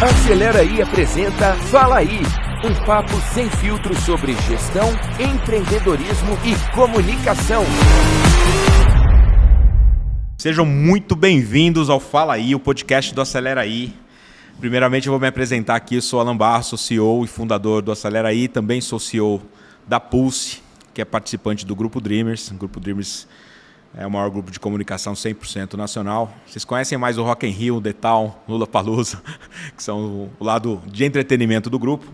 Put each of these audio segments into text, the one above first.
Acelera aí apresenta Fala Aí, um papo sem filtro sobre gestão, empreendedorismo e comunicação. Sejam muito bem-vindos ao Fala Aí, o podcast do Acelera Aí. Primeiramente eu vou me apresentar aqui, eu sou Alan Barros, sou CEO e fundador do Acelera Aí, também sou CEO da Pulse, que é participante do Grupo Dreamers. O Grupo Dreamers é o maior grupo de comunicação 100% nacional. Vocês conhecem mais o Rock in Rio, The Town, Lollapalooza, que são o lado de entretenimento do grupo.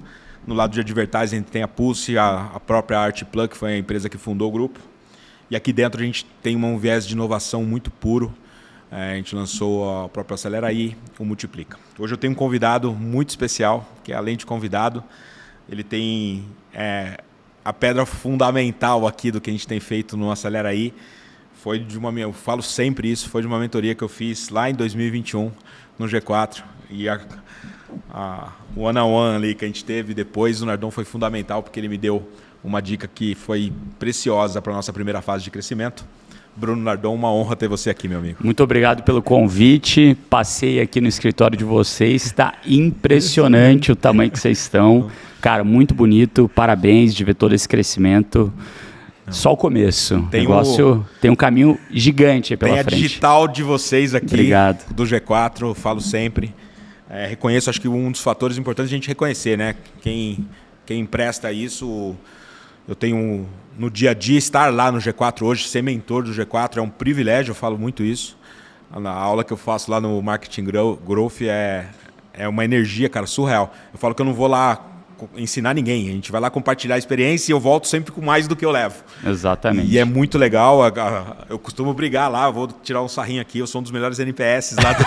No lado de advertising tem a Pulse, a própria Artplug, que foi a empresa que fundou o grupo. E aqui dentro a gente tem um viés de inovação muito puro. A gente lançou a própria Acelera Aí, o Multiplica. Hoje eu tenho um convidado muito especial, que além de convidado, ele tem a pedra fundamental aqui do que a gente tem feito no Acelera Aí. Eu falo sempre isso, foi de uma mentoria que eu fiz lá em 2021 no G4. E o one-on-one ali que a gente teve depois, o Nardon foi fundamental porque ele me deu uma dica que foi preciosa para a nossa primeira fase de crescimento. Bruno Nardon, uma honra ter você aqui, meu amigo. Muito obrigado pelo convite. Passei aqui no escritório de vocês. Está impressionante o tamanho que vocês estão. Cara, muito bonito. Parabéns de ver todo esse crescimento. Só o começo. Tem um caminho gigante pela frente. Tem a digital de vocês aqui. Obrigado. Do G4, eu falo sempre. Reconheço, acho que um dos fatores importantes é a gente reconhecer, né? Quem empresta isso, eu tenho no dia a dia estar lá no G4 hoje, ser mentor do G4 é um privilégio, eu falo muito isso. Na aula que eu faço lá no Marketing Growth é uma energia, cara, surreal. Eu falo que eu não vou lá ensinar ninguém, a gente vai lá compartilhar a experiência e eu volto sempre com mais do que eu levo. Exatamente. E é muito legal, eu costumo brigar lá, vou tirar um sarrinho aqui, eu sou um dos melhores NPS lá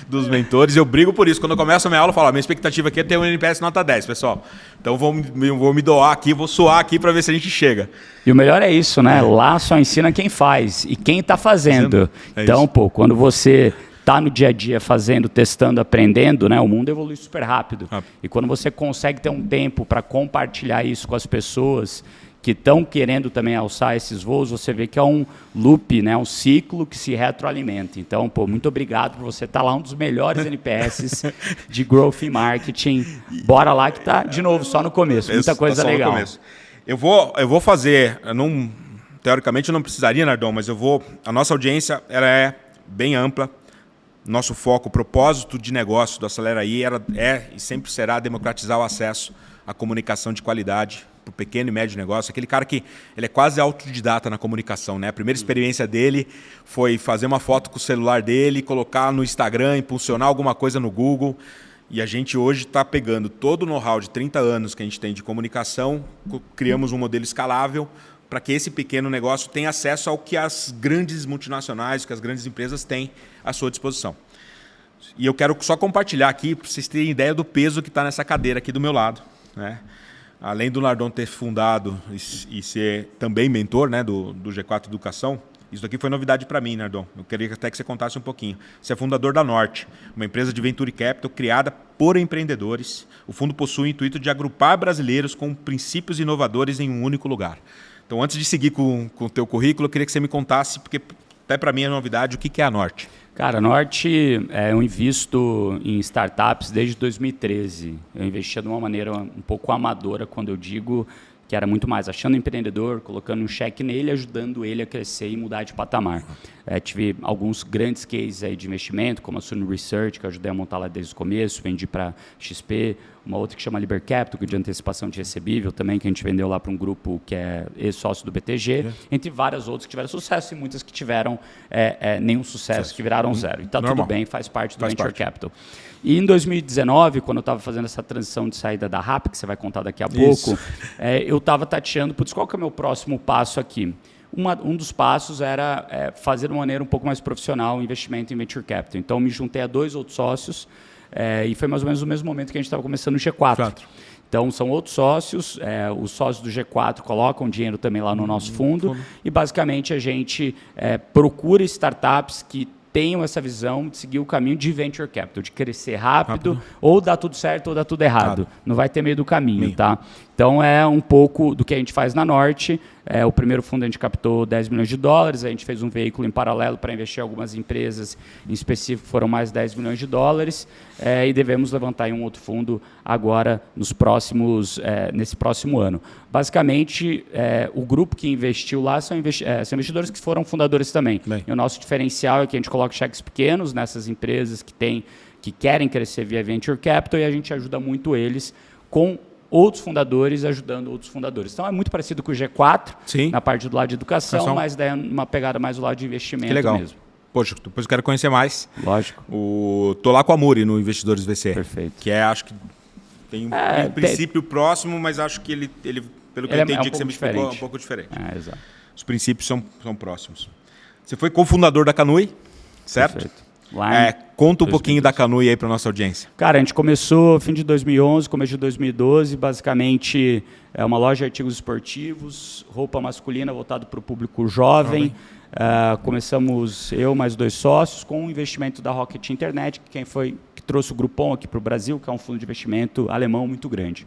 dos mentores, eu brigo por isso. Quando eu começo a minha aula, eu falo, minha expectativa aqui é ter um NPS nota 10, pessoal. Então vou me doar aqui, vou suar aqui para ver se a gente chega. E o melhor é isso, né? Lá só ensina quem faz e quem está fazendo. Então, quando você tá no dia a dia fazendo, testando, aprendendo, né? O mundo evolui super rápido. E quando você consegue ter um tempo para compartilhar isso com as pessoas que estão querendo também alçar esses voos, você vê que é um loop, né? Um ciclo que se retroalimenta. Então, muito obrigado por você estar lá, um dos melhores NPS de Growth e Marketing. Bora lá que tá, de novo, só no começo. Muita coisa legal. Eu vou fazer, teoricamente eu não precisaria, Nardon, mas a nossa audiência ela é bem ampla. Nosso foco, o propósito de negócio do Acelera Aí é e sempre será democratizar o acesso à comunicação de qualidade para o pequeno e médio negócio. Aquele cara que ele é quase autodidata na comunicação, né? A primeira experiência dele foi fazer uma foto com o celular dele, colocar no Instagram, impulsionar alguma coisa no Google. E a gente hoje está pegando todo o know-how de 30 anos que a gente tem de comunicação, criamos um modelo escalável para que esse pequeno negócio tenha acesso ao que as grandes multinacionais, que as grandes empresas têm à sua disposição. E eu quero só compartilhar aqui, para vocês terem ideia do peso que está nessa cadeira aqui do meu lado, né? Além do Nardon ter fundado e ser também mentor, né, do G4 Educação, isso aqui foi novidade para mim, Nardon. Eu queria até que você contasse um pouquinho. Você é fundador da Norte, uma empresa de Venture Capital criada por empreendedores. O fundo possui o intuito de agrupar brasileiros com princípios inovadores em um único lugar. Então, antes de seguir com o teu currículo, eu queria que você me contasse, porque até para mim é novidade, o que é a Norte? Cara, a Norte, eu invisto em startups desde 2013. Eu investia de uma maneira um pouco amadora, quando eu digo que era muito mais achando o empreendedor, colocando um cheque nele, ajudando ele a crescer e mudar de patamar. Tive alguns grandes cases aí de investimento, como a Suno Research, que eu ajudei a montar lá desde o começo, vendi para XP, uma outra que chama Liber Capital, que é de antecipação de recebível também, que a gente vendeu lá para um grupo que é ex-sócio do BTG, entre várias outras que tiveram sucesso e muitas que tiveram nenhum sucesso, que viraram zero. E está tudo bem, faz parte do Venture Capital. E em 2019, quando eu estava fazendo essa transição de saída da RAP, que você vai contar daqui a pouco, eu estava tateando, qual que é o meu próximo passo aqui? Um dos passos era fazer de uma maneira um pouco mais profissional o investimento em Venture Capital. Então, me juntei a 2 outros sócios e foi mais ou menos no mesmo momento que a gente estava começando o G4. Então, são outros sócios, os sócios do G4 colocam dinheiro também lá no nosso fundo e, basicamente, a gente procura startups que tenham essa visão de seguir o caminho de Venture Capital, de crescer rápido. Ou dá tudo certo ou dá tudo errado. Não vai ter meio do caminho, tá? Então, é um pouco do que a gente faz na Norte. O primeiro fundo a gente captou $10 milhões, a gente fez um veículo em paralelo para investir em algumas empresas, em específico foram mais $10 milhões, e devemos levantar em um outro fundo agora, nesse próximo ano. Basicamente, o grupo que investiu lá são investidores que foram fundadores também. Bem. E o nosso diferencial é que a gente coloca cheques pequenos nessas empresas que querem crescer via Venture Capital, e a gente ajuda muito eles com outros fundadores ajudando outros fundadores. Então, é muito parecido com o G4, Sim. na parte do lado de educação, mas daí é uma pegada mais do lado de investimento que legal. Mesmo. Poxa, depois eu quero conhecer mais. Lógico. Tô lá com a Muri no Investidores VC. Perfeito. Que acho que tem um princípio próximo, mas acho que ele pelo que eu entendi, que você me explicou, é um pouco diferente. Exato. Os princípios são próximos. Você foi cofundador da Canui, certo? Perfeito. Conta um pouquinho da Canui aí para nossa audiência. Cara, a gente começou fim de 2011, começo de 2012, basicamente é uma loja de artigos esportivos, roupa masculina voltada para o público jovem. Começamos eu mais 2 sócios com o investimento da Rocket Internet, que trouxe o Groupon aqui para o Brasil, que é um fundo de investimento alemão muito grande.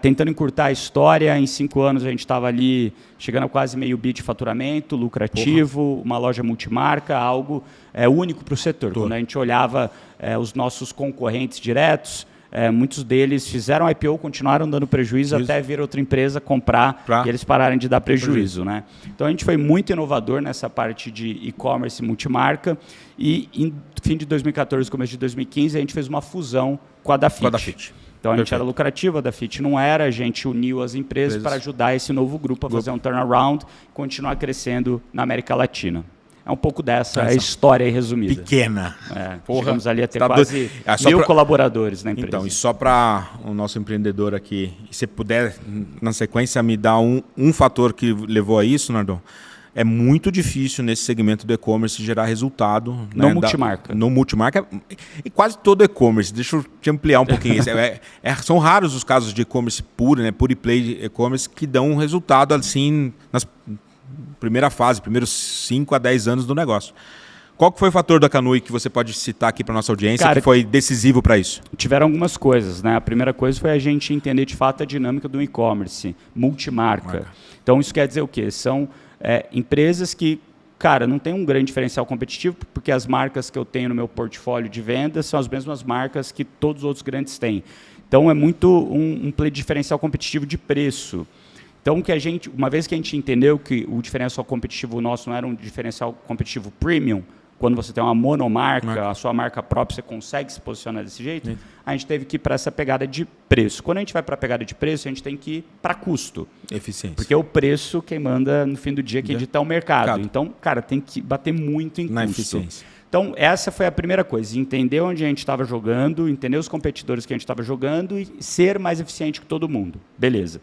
Tentando encurtar a história, em 5 anos a gente estava ali chegando a quase meio bi de faturamento, lucrativo, uma loja multimarca, algo único para o setor. Quando a gente olhava os nossos concorrentes diretos, muitos deles fizeram IPO, continuaram dando prejuízo até vir outra empresa comprar e eles pararem de dar prejuízo. Né? Então a gente foi muito inovador nessa parte de e-commerce multimarca e em fim de 2014, começo de 2015, a gente fez uma fusão com a Dafit. Então, a gente era lucrativa, a Dafit não era, a gente uniu as empresas para ajudar esse novo grupo a fazer um turnaround e continuar crescendo na América Latina. É um pouco dessa história resumida. Pequena. Chegamos ali a ter quase 1.000 colaboradores na empresa. Então, e só para o nosso empreendedor aqui, se puder, na sequência, me dar um fator que levou a isso, Nardon. É muito difícil nesse segmento do e-commerce gerar resultado. No multimarca. No multimarca. E quase todo e-commerce. Deixa eu te ampliar um pouquinho isso. São raros os casos de e-commerce puro, né? Pure play e-commerce, que dão um resultado assim nas primeira fase, primeiros 5 a 10 anos do negócio. Qual que foi o fator da Canui que você pode citar aqui para nossa audiência, que foi decisivo para isso? Tiveram algumas coisas, né? A primeira coisa foi a gente entender de fato a dinâmica do e-commerce, multimarca. Então, isso quer dizer o quê? São empresas que, cara, não tem um grande diferencial competitivo, porque as marcas que eu tenho no meu portfólio de vendas são as mesmas marcas que todos os outros grandes têm. Então, é muito um diferencial competitivo de preço. Então, uma vez que a gente entendeu que o diferencial competitivo nosso não era um diferencial competitivo premium, quando você tem uma monomarca, a sua marca própria, você consegue se posicionar desse jeito, a gente teve que ir para essa pegada de preço. Quando a gente vai para a pegada de preço, a gente tem que ir para custo. Eficiência. Porque é o preço quem manda, no fim do dia, quem dita é o mercado. Então, cara, tem que bater muito em custo. Eficiência. Então, essa foi a primeira coisa. Entender onde a gente estava jogando, entender os competidores que a gente estava jogando e ser mais eficiente que todo mundo. Beleza.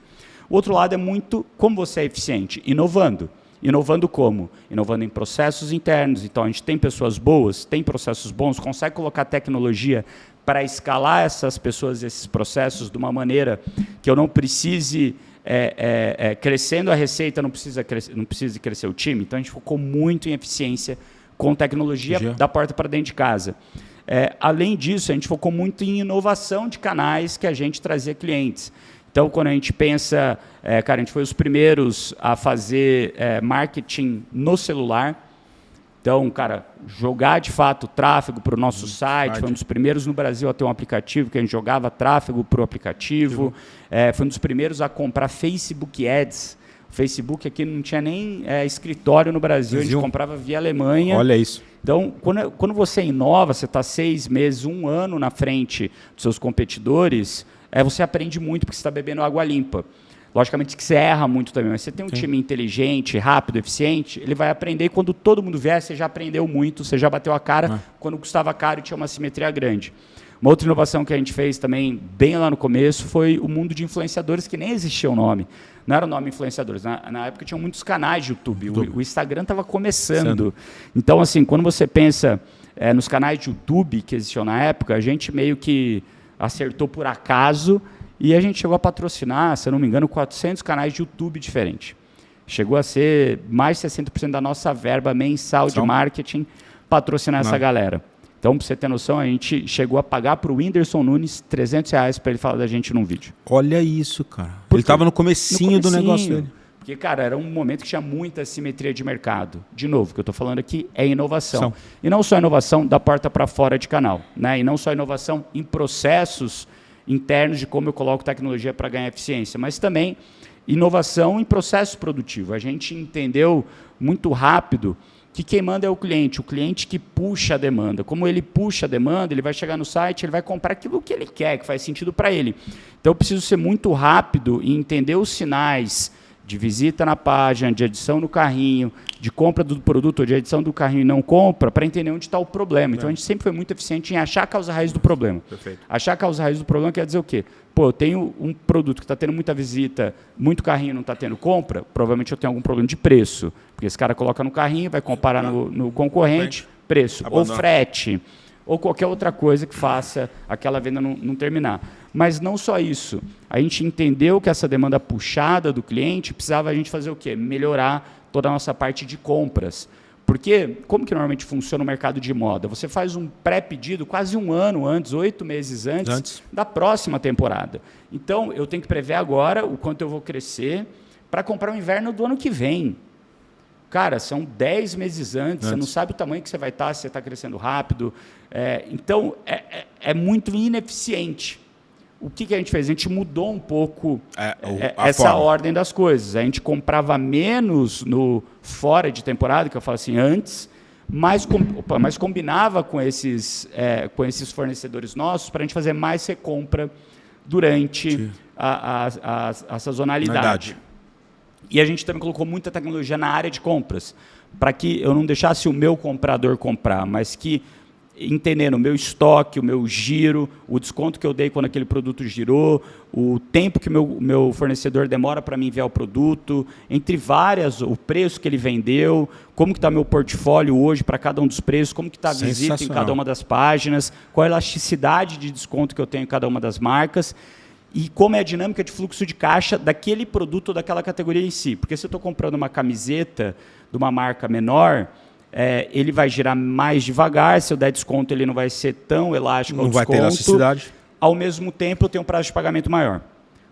O outro lado é muito como você é eficiente, inovando. Inovando como? Inovando em processos internos. Então, a gente tem pessoas boas, tem processos bons, consegue colocar tecnologia para escalar essas pessoas, esses processos, de uma maneira que eu não precise, crescendo a receita, não precise crescer o time. Então, a gente focou muito em eficiência com tecnologia da porta para dentro de casa. Além disso, a gente focou muito em inovação de canais que a gente trazia clientes. Então, quando a gente pensa, cara, a gente foi os primeiros a fazer marketing no celular. Então, cara, jogar de fato tráfego para o nosso site. Foi um dos primeiros no Brasil a ter um aplicativo que a gente jogava tráfego para o aplicativo. Foi um dos primeiros a comprar Facebook Ads. O Facebook aqui não tinha nem escritório no Brasil, a gente comprava via Alemanha. Olha isso. Então, quando você inova, você está 6 meses, 1 ano na frente dos seus competidores, você aprende muito porque você está bebendo água limpa. Logicamente que você erra muito também, mas você tem um time inteligente, rápido, eficiente, ele vai aprender e quando todo mundo vier, você já aprendeu muito, você já bateu a cara quando custava caro e tinha uma simetria grande. Uma outra inovação que a gente fez também, bem lá no começo, foi o mundo de influenciadores, que nem existia o nome. Não era o nome influenciadores. Na época tinham muitos canais de YouTube. O Instagram estava começando. Então, assim, quando você pensa nos canais de YouTube que existiam na época, a gente meio que acertou por acaso e a gente chegou a patrocinar, se eu não me engano, 400 canais de YouTube diferentes. Chegou a ser mais de 60% da nossa verba mensal de marketing patrocinar essa galera. Então, para você ter noção, a gente chegou a pagar para o Whindersson Nunes R$300 para ele falar da gente num vídeo. Olha isso, cara. Ele estava no comecinho do negócio dele. Porque, cara, era um momento que tinha muita assimetria de mercado. De novo, o que eu estou falando aqui é inovação. E não só inovação da porta para fora de canal, né? E não só inovação em processos internos de como eu coloco tecnologia para ganhar eficiência, mas também inovação em processo produtivo. A gente entendeu muito rápido que quem manda é o cliente que puxa a demanda. Como ele puxa a demanda, ele vai chegar no site, ele vai comprar aquilo que ele quer, que faz sentido para ele. Então, eu preciso ser muito rápido e entender os sinais de visita na página, de adição no carrinho, de compra do produto ou de adição do carrinho e não compra, para entender onde está o problema. Então, a gente sempre foi muito eficiente em achar a causa raiz do problema. Perfeito. Achar a causa raiz do problema quer dizer o quê? Pô, eu tenho um produto que está tendo muita visita, muito carrinho não está tendo compra, provavelmente eu tenho algum problema de preço. Porque esse cara coloca no carrinho, vai comparar no concorrente, preço. Ou frete, ou qualquer outra coisa que faça aquela venda não terminar. Mas não só isso. A gente entendeu que essa demanda puxada do cliente precisava a gente fazer o quê? Melhorar toda a nossa parte de compras. Porque, como que normalmente funciona o mercado de moda? Você faz um pré-pedido quase um ano antes, 8 meses antes da próxima temporada. Então, eu tenho que prever agora o quanto eu vou crescer para comprar o inverno do ano que vem. Cara, são 10 meses antes, você não sabe o tamanho que você vai estar, se você está crescendo rápido. Então, é muito ineficiente. O que a gente fez? A gente mudou um pouco essa ordem das coisas. A gente comprava menos no fora de temporada, que eu falo assim, antes, mas combinava com esses fornecedores nossos para a gente fazer mais recompra durante a sazonalidade. Verdade. E a gente também colocou muita tecnologia na área de compras, para que eu não deixasse o meu comprador comprar, mas que, entendendo o meu estoque, o meu giro, o desconto que eu dei quando aquele produto girou, o tempo que o meu fornecedor demora para me enviar o produto, entre várias, o preço que ele vendeu, como que está meu portfólio hoje para cada um dos preços, como que está a visita em cada uma das páginas, qual a elasticidade de desconto que eu tenho em cada uma das marcas, e como é a dinâmica de fluxo de caixa daquele produto ou daquela categoria em si. Porque se eu estou comprando uma camiseta de uma marca menor, ele vai girar mais devagar, se eu der desconto ele não vai ser tão elástico ao desconto. Não vai ter elasticidade. Ao mesmo tempo, eu tenho um prazo de pagamento maior.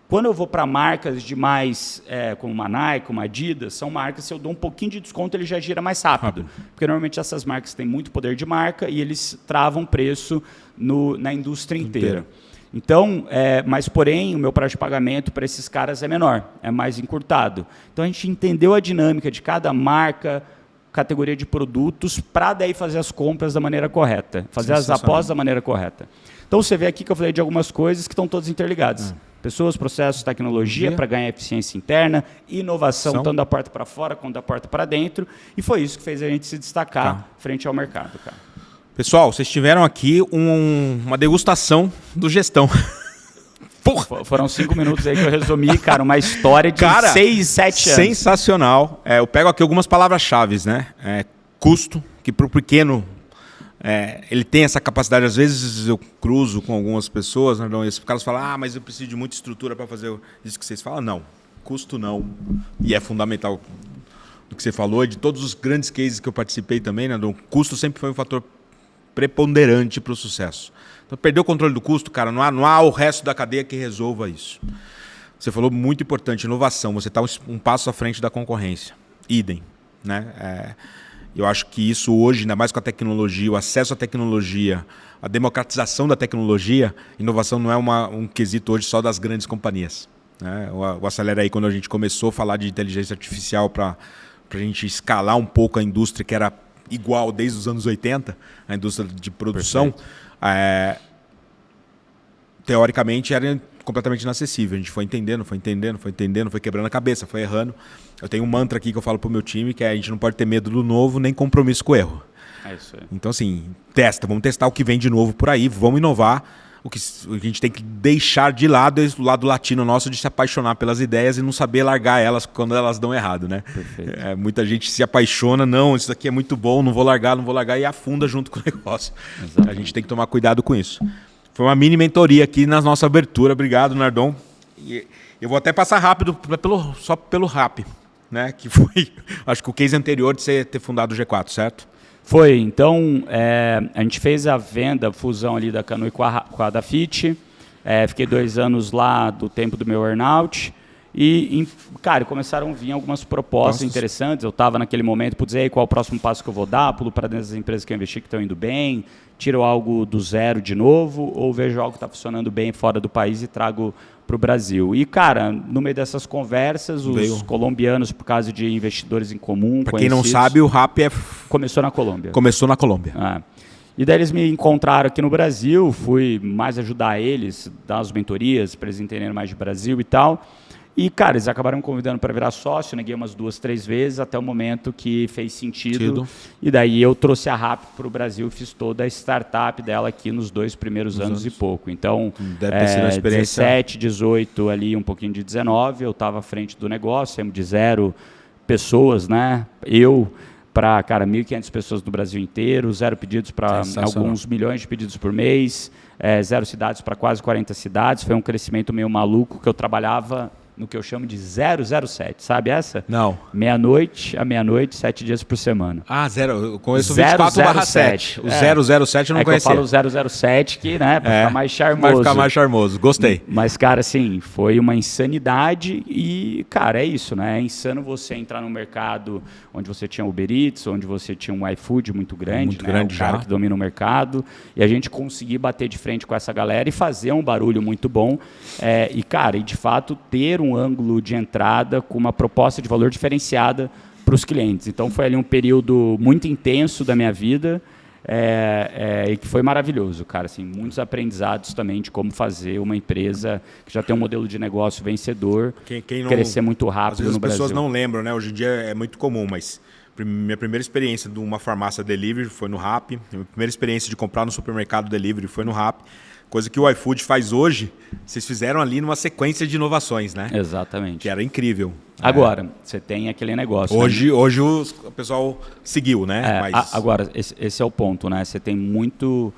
Quando eu vou para marcas de mais, como uma Nike, uma Adidas, são marcas, se eu dou um pouquinho de desconto, ele já gira mais rápido. Porque normalmente essas marcas têm muito poder de marca e eles travam preço na indústria inteira. Então, mas porém, o meu prazo de pagamento para esses caras é menor, é mais encurtado. Então, a gente entendeu a dinâmica de cada marca, categoria de produtos, para daí fazer as compras da maneira correta, fazer as apostas da maneira correta. Então, você vê aqui que eu falei de algumas coisas que estão todas interligadas. Pessoas, processos, tecnologia para ganhar eficiência interna, inovação, tanto da porta para fora quanto da porta para dentro. E foi isso que fez a gente se destacar frente ao mercado, cara. Pessoal, vocês tiveram aqui uma degustação do Gestão. Porra. Foram 5 minutos aí que eu resumi, cara, uma história de 6, 7 anos. Sensacional. Eu pego aqui algumas palavras-chave, né? Custo, que para o pequeno, ele tem essa capacidade. Às vezes eu cruzo com algumas pessoas, né, e os caras falam, mas eu preciso de muita estrutura para fazer isso que vocês falam. Não, custo não. E é fundamental do que você falou, de todos os grandes cases que eu participei também, né, o custo sempre foi um fator preponderante para o sucesso. Então, perder o controle do custo, cara, não há o resto da cadeia que resolva isso. Você falou muito importante, inovação. Você está um passo à frente da concorrência. Idem. Né? Eu acho que isso hoje, ainda mais com a tecnologia, o acesso à tecnologia, a democratização da tecnologia, inovação não é um quesito hoje só das grandes companhias. Né? O Acelera aí, quando a gente começou a falar de inteligência artificial para a gente escalar um pouco a indústria que era igual desde os anos 80, a indústria de produção, teoricamente era completamente inacessível. A gente foi entendendo, foi quebrando a cabeça, foi errando. Eu tenho um mantra aqui que eu falo pro meu time, que a gente não pode ter medo do novo, nem compromisso com o erro. É isso aí. Então, assim, vamos testar o que vem de novo por aí, vamos inovar. O que a gente tem que deixar de lado é o lado latino nosso de se apaixonar pelas ideias e não saber largar elas quando elas dão errado, né? Muita gente se apaixona, não, isso daqui é muito bom, não vou largar, e afunda junto com o negócio. Exatamente. A gente tem que tomar cuidado com isso. Foi uma mini mentoria aqui na nossa abertura. Obrigado, Nardon. E eu vou até passar rápido, só pelo RAP, né? Que foi, acho que o case anterior de você ter fundado o G4, certo? Foi, então a gente fez a venda, a fusão ali da Canui com a Dafit, fiquei 2 anos lá do tempo do meu earnout, cara, começaram a vir algumas propostas interessantes, eu estava naquele momento, putz, aí, qual é o próximo passo que eu vou dar, pulo para dentro das empresas que eu investi que estão indo bem, tiro algo do zero de novo, ou vejo algo que está funcionando bem fora do país e trago para o Brasil. E, cara, no meio dessas conversas, os colombianos, por causa de investidores em comum, para quem não sabe, o Rappi começou na Colômbia. Começou na Colômbia. E daí eles me encontraram aqui no Brasil, fui mais ajudar eles, dar as mentorias, para eles entenderem mais de Brasil e tal. E, cara, eles acabaram me convidando para virar sócio, neguei umas 2, 3 vezes, até o momento que fez sentido. E daí eu trouxe a Rappi para o Brasil, fiz toda a startup dela aqui nos 2 primeiros anos e pouco. Então, deve ter sido uma experiência... 17, 18, ali um pouquinho de 19, eu estava à frente do negócio, saímos de 0 pessoas, né? Eu para, cara, 1.500 pessoas no Brasil inteiro, 0 pedidos para alguns milhões de pedidos por mês, 0 cidades para quase 40 cidades. Foi um crescimento meio maluco que eu trabalhava no que eu chamo de 007, sabe essa? Não. Meia-noite a meia-noite, 7 dias por semana. Eu conheço o 24/7. O 007 eu não conhecia. Que eu falo 007 que, né, para ficar mais charmoso. Vai ficar mais charmoso, gostei. Mas, cara, assim, foi uma insanidade e, cara, é isso, né? É insano você entrar no mercado onde você tinha Uber Eats, onde você tinha um iFood muito grande, muito grande, o cara que domina o mercado, e a gente conseguir bater de frente com essa galera e fazer um barulho muito bom. E, cara, de fato, ter um ângulo de entrada com uma proposta de valor diferenciada para os clientes. Então, foi ali um período muito intenso da minha vida e que foi maravilhoso, cara. Assim, muitos aprendizados também de como fazer uma empresa que já tem um modelo de negócio vencedor, quem não, crescer muito rápido no Brasil. As pessoas não lembram, né? Hoje em dia é muito comum, mas minha primeira experiência de uma farmácia delivery foi no Rappi. Minha primeira experiência de comprar no supermercado delivery foi no Rappi. Coisa que o iFood faz hoje, vocês fizeram ali numa sequência de inovações, né? Exatamente. Que era incrível. Agora, você tem aquele negócio... Hoje o pessoal seguiu, né? Mas... Agora, esse é o ponto, né? Você tem muito...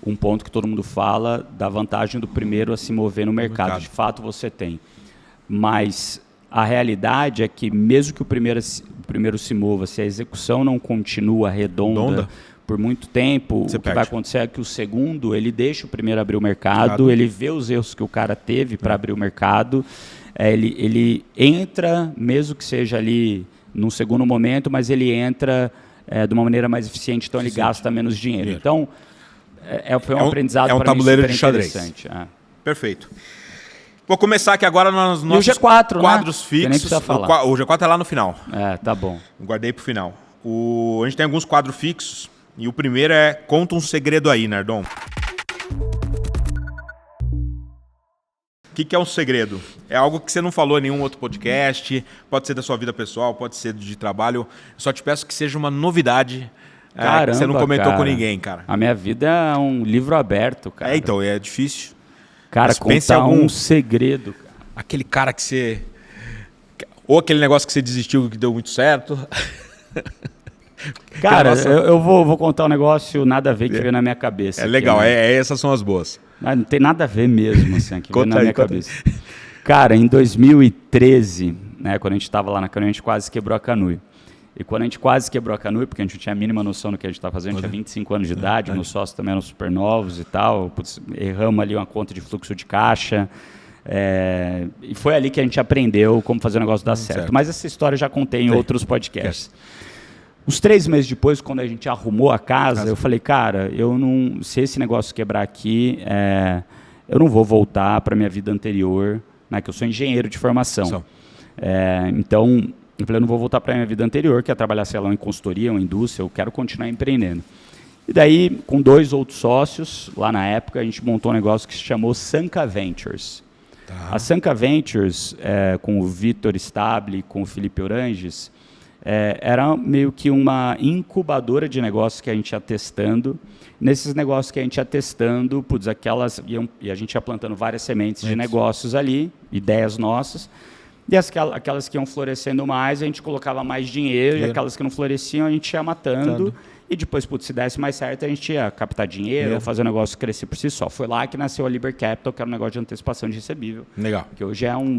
Um ponto que todo mundo fala da vantagem do primeiro a se mover no mercado. De fato, você tem. Mas a realidade é que mesmo que o primeiro se mova, se a execução não continua redonda por muito tempo, o que vai acontecer é que o segundo, ele deixa o primeiro abrir o mercado, ele vê os erros que o cara teve para abrir o mercado, ele entra, mesmo que seja ali num segundo momento, mas ele entra de uma maneira mais eficiente, então ele gasta menos dinheiro. Então, foi um aprendizado para mim tabuleiro de xadrez. Perfeito. Vou começar aqui agora nos nossos quadros fixos. O G4 é lá no final. Tá bom. Guardei para o final. A gente tem alguns quadros fixos. E o primeiro é Conta um Segredo aí, Nardon. O que é um segredo? É algo que você não falou em nenhum outro podcast, pode ser da sua vida pessoal, pode ser de trabalho. Eu só te peço que seja uma novidade que você não comentou com ninguém, cara. A minha vida é um livro aberto, cara. Então, é difícil. Cara, contar um segredo. Cara. Aquele cara que você... Ou aquele negócio que você desistiu que deu muito certo... Cara, eu vou contar um negócio nada a ver que veio na minha cabeça. É legal, aqui, né? Essas são as boas. Não tem nada a ver mesmo, assim, que veio na minha cabeça. Cara, em 2013, né, quando a gente estava lá na Canui, a gente quase quebrou a Canui. E quando a gente quase quebrou a Canui, porque a gente não tinha a mínima noção do que a gente estava fazendo, a gente tinha 25 anos de idade, meus sócios também eram super novos e tal, erramos ali uma conta de fluxo de caixa. E foi ali que a gente aprendeu como fazer o negócio dar certo. Mas essa história eu já contei em outros podcasts. Uns 3 meses depois, quando a gente arrumou a casa, eu falei, cara, se esse negócio quebrar aqui, eu não vou voltar para a minha vida anterior, né, que eu sou engenheiro de formação. Então, eu falei, eu não vou voltar para a minha vida anterior, que é trabalhar, sei lá, em consultoria, uma indústria, eu quero continuar empreendendo. E daí, com 2 outros sócios, lá na época, a gente montou um negócio que se chamou Sanka Ventures. A Sanka Ventures, com o Vitor Stable, com o Felipe Oranges, era meio que uma incubadora de negócios que a gente ia testando. Nesses negócios que a gente ia testando, e a gente ia plantando várias sementes de negócios ali, ideias nossas, e aquelas que iam florescendo mais, a gente colocava mais dinheiro, e aquelas que não floresciam, a gente ia matando. E depois, se desse mais certo, a gente ia captar dinheiro, fazer o negócio crescer por si só. Foi lá que nasceu a Liber Capital, que era um negócio de antecipação de recebível. Legal. Que hoje é um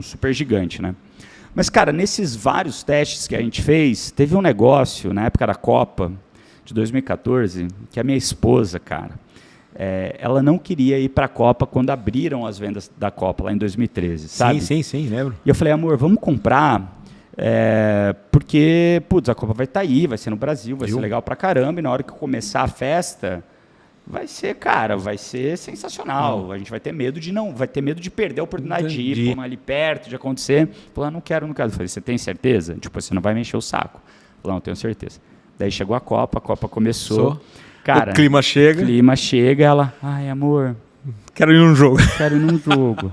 super gigante, né? Mas, cara, nesses vários testes que a gente fez, teve um negócio, na época da Copa, de 2014, que a minha esposa, cara, ela não queria ir para a Copa quando abriram as vendas da Copa, lá em 2013, sabe? Sim, lembro. E eu falei, amor, vamos comprar, porque, putz, a Copa vai estar aí, vai ser no Brasil, vai ser legal pra caramba, e na hora que começar a festa, vai ser sensacional. A gente vai ter medo de perder a oportunidade de ir, ali perto, de acontecer. Falei, não quero. Eu falei, você tem certeza? Tipo, você não vai me encher o saco. Falei, não, tenho certeza. Daí chegou a Copa começou. Cara, o clima chega. Ela, ai, amor, quero ir num jogo.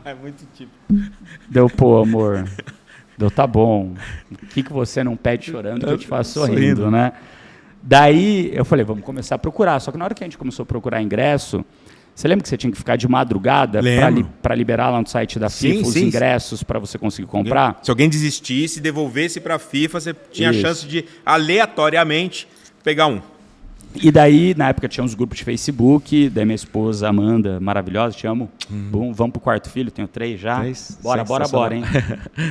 É muito típico. Deu, pô, amor. Deu, tá bom. O que você não pede chorando que eu te faço sorrindo, né? Daí eu falei, vamos começar a procurar. Só que na hora que a gente começou a procurar ingresso, você lembra que você tinha que ficar de madrugada para liberar lá no site da FIFA os ingressos para você conseguir comprar? Se alguém desistisse, devolvesse para a FIFA, você tinha a chance de aleatoriamente pegar um. E daí, na época, tinha uns grupos de Facebook, daí minha esposa, Amanda, maravilhosa, te amo. Vamos pro quarto filho, tenho 3 já. Bora, hein?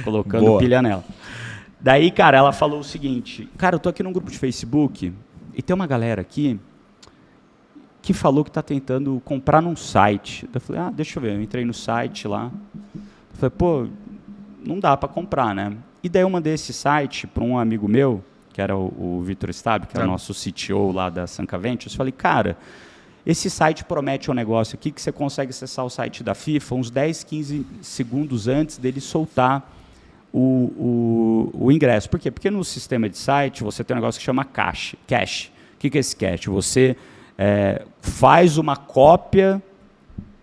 Colocando pilha nela. Daí, cara, ela falou o seguinte, cara, eu tô aqui num grupo de Facebook e tem uma galera aqui que falou que tá tentando comprar num site. Eu falei, deixa eu ver, eu entrei no site lá. Eu falei, pô, não dá para comprar, né? E daí eu mandei esse site para um amigo meu, que era o Vitor Stab, que é o nosso CTO lá da Sanca Ventures. Eu falei, cara, esse site promete um negócio aqui que você consegue acessar o site da FIFA uns 10, 15 segundos antes dele soltar o ingresso. Por quê? Porque no sistema de site você tem um negócio que chama cache. O que é esse cache? Você faz uma cópia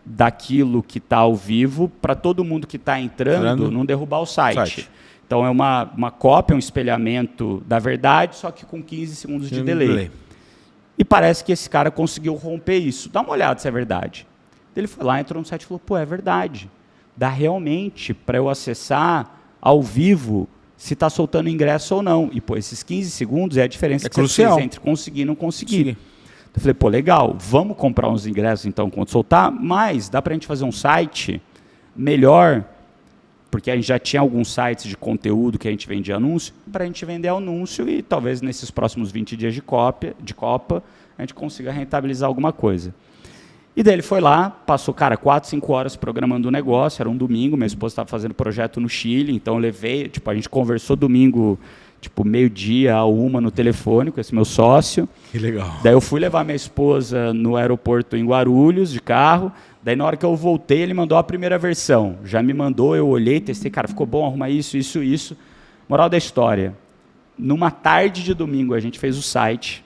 daquilo que está ao vivo para todo mundo que está entrando não derrubar o site. Então é uma cópia, um espelhamento da verdade, só que com 15 segundos de delay. E parece que esse cara conseguiu romper isso. Dá uma olhada se é verdade. Ele foi lá, entrou no site e falou, pô, é verdade. Dá realmente para eu acessar ao vivo se está soltando ingresso ou não. E, pô, esses 15 segundos é a diferença que você fez entre conseguir e não conseguir. Eu falei, pô, legal, vamos comprar uns ingressos então quando soltar, mas dá para a gente fazer um site melhor, porque a gente já tinha alguns sites de conteúdo que a gente vendia anúncio, para a gente vender anúncio e talvez nesses próximos 20 dias de Copa a gente consiga rentabilizar alguma coisa. E daí ele foi lá, passou, 4, 5 horas programando o negócio, era um domingo, minha esposa estava fazendo projeto no Chile, então eu levei, a gente conversou domingo, meio-dia a 1 no telefone com esse meu sócio. Que legal. Daí eu fui levar minha esposa no aeroporto em Guarulhos, de carro, daí na hora que eu voltei, ele mandou a primeira versão. Já me mandou, eu olhei, testei, ficou bom, arruma isso. Moral da história, numa tarde de domingo a gente fez o site.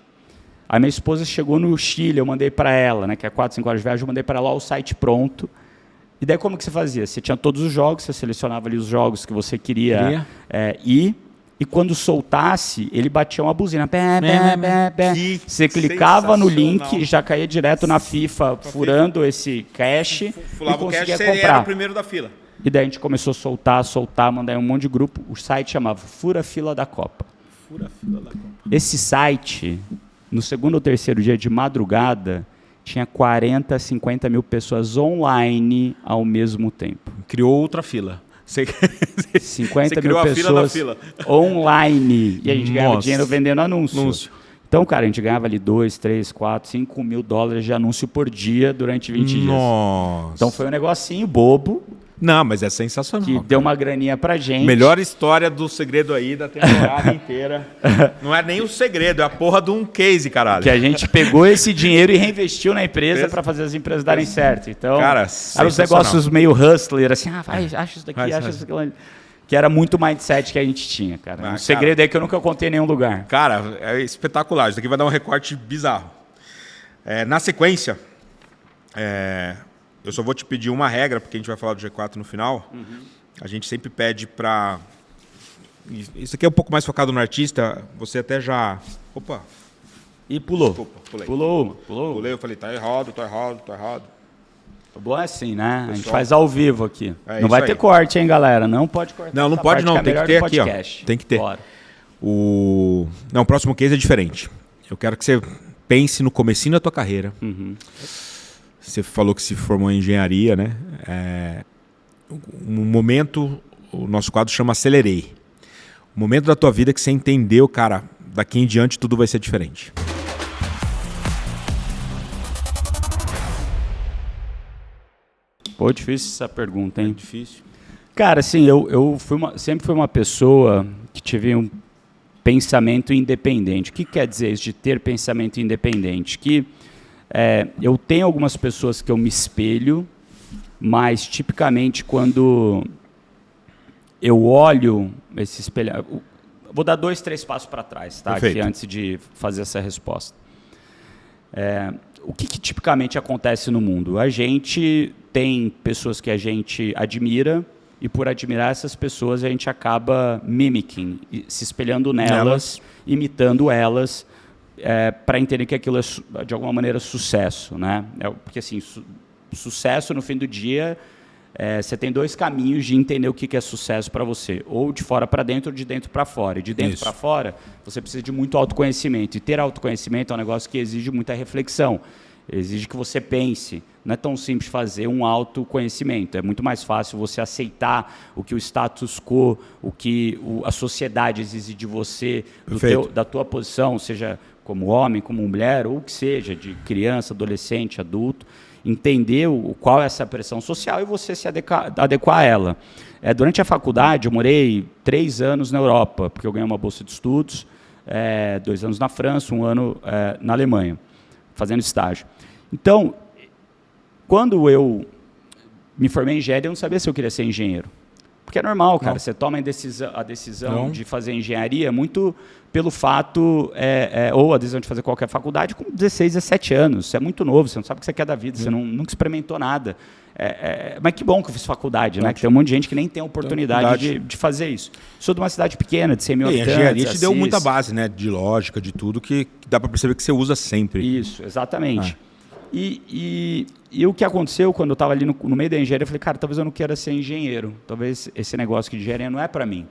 A minha esposa chegou no Chile, eu mandei para ela, né, que é 4, 5 horas de viagem, eu mandei para ela o site pronto. E daí como que você fazia? Você tinha todos os jogos, você selecionava ali os jogos que você queria ir, e quando soltasse, ele batia uma buzina. Você clicava no link, já caía direto na FIFA, furando esse cache, e conseguia comprar. Era o primeiro da fila. E daí a gente começou a soltar, mandar um monte de grupo. O site chamava Fura Fila da Copa. Esse site, no segundo ou terceiro dia de madrugada, tinha 40, 50 mil pessoas online ao mesmo tempo. Criou outra fila. 50 mil pessoas online. E a gente ganhava dinheiro vendendo anúncio. Então, cara, a gente ganhava ali 2, 3, 4, 5 mil dólares de anúncio por dia durante 20 dias. Então foi um negocinho bobo. Não, mas é sensacional. Que deu uma graninha pra gente. Melhor história do segredo aí da temporada inteira. Não é nem o segredo, é a porra de um case, caralho. Que a gente pegou esse dinheiro e reinvestiu na empresa para fazer as empresas darem certo. Então, cara, eram os negócios meio hustler, assim, vai, acha isso daqui, acha isso daqui. Que era muito mindset que a gente tinha, cara. O segredo é que eu nunca contei em nenhum lugar. Cara, é espetacular. Isso daqui vai dar um recorte bizarro. Na sequência, eu só vou te pedir uma regra, porque a gente vai falar do G4 no final. A gente sempre pede para... Isso aqui é um pouco mais focado no artista. Você até já... Opa! E pulou. Desculpa, pulei. Pulou. Eu falei, tá errado. O bom é assim, né? Pessoal, a gente faz ao vivo aqui. Não vai ter aí. Corte, hein, galera? Não pode cortar. Não pode não. Tem que ter aqui, ó. Tem que ter. Bora. O próximo case é diferente. Eu quero que você pense no comecinho da tua carreira. Você falou que se formou em engenharia, né? Um momento, o nosso quadro chama Acelerei. O momento da tua vida que você entendeu, cara, daqui em diante tudo vai ser diferente. Pô, difícil essa pergunta, hein? É difícil. Cara, assim, eu sempre fui uma pessoa que tive um pensamento independente. O que quer dizer isso de ter pensamento independente? Que eu tenho algumas pessoas que eu me espelho, mas tipicamente quando eu olho esse espelho... Vou dar 2, 3 passos para trás, tá? Aqui, antes de fazer essa resposta. O que tipicamente acontece no mundo? A gente tem pessoas que a gente admira, e por admirar essas pessoas a gente acaba mimicking, se espelhando nelas, imitando elas, para entender que aquilo é de alguma maneira sucesso, né? Porque assim, sucesso no fim do dia, você tem 2 caminhos de entender o que é sucesso para você, ou de fora para dentro ou de dentro para fora. E de dentro para fora você precisa de muito autoconhecimento, e ter autoconhecimento é um negócio que exige muita reflexão, exige que você pense. Não é tão simples fazer um autoconhecimento. É muito mais fácil você aceitar o que o status quo, o que a sociedade exige de você, da tua posição, seja como homem, como mulher, ou o que seja, de criança, adolescente, adulto, entender qual é essa pressão social e você se adequar a ela. Durante a faculdade, eu morei 3 anos na Europa, porque eu ganhei uma bolsa de estudos, 2 anos na França, 1 ano na Alemanha, fazendo estágio. Então, quando eu me formei em engenharia, eu não sabia se eu queria ser engenheiro. Porque é normal, cara. Não. Você toma a decisão de fazer engenharia muito pelo fato, ou a decisão de fazer qualquer faculdade com 16, 17 anos. Você é muito novo, você não sabe o que você quer da vida, você nunca experimentou nada. Mas que bom que eu fiz faculdade, né? Que tem um monte de gente que nem tem a oportunidade de fazer isso. Sou de uma cidade pequena, de 100 mil habitantes. A engenharia te deu muita base, né? De lógica, de tudo, que dá para perceber que você usa sempre. Isso, exatamente. E o que aconteceu quando eu estava ali no meio da engenharia, eu falei, cara, talvez eu não queira ser engenheiro. Talvez esse negócio de engenharia não é para mim.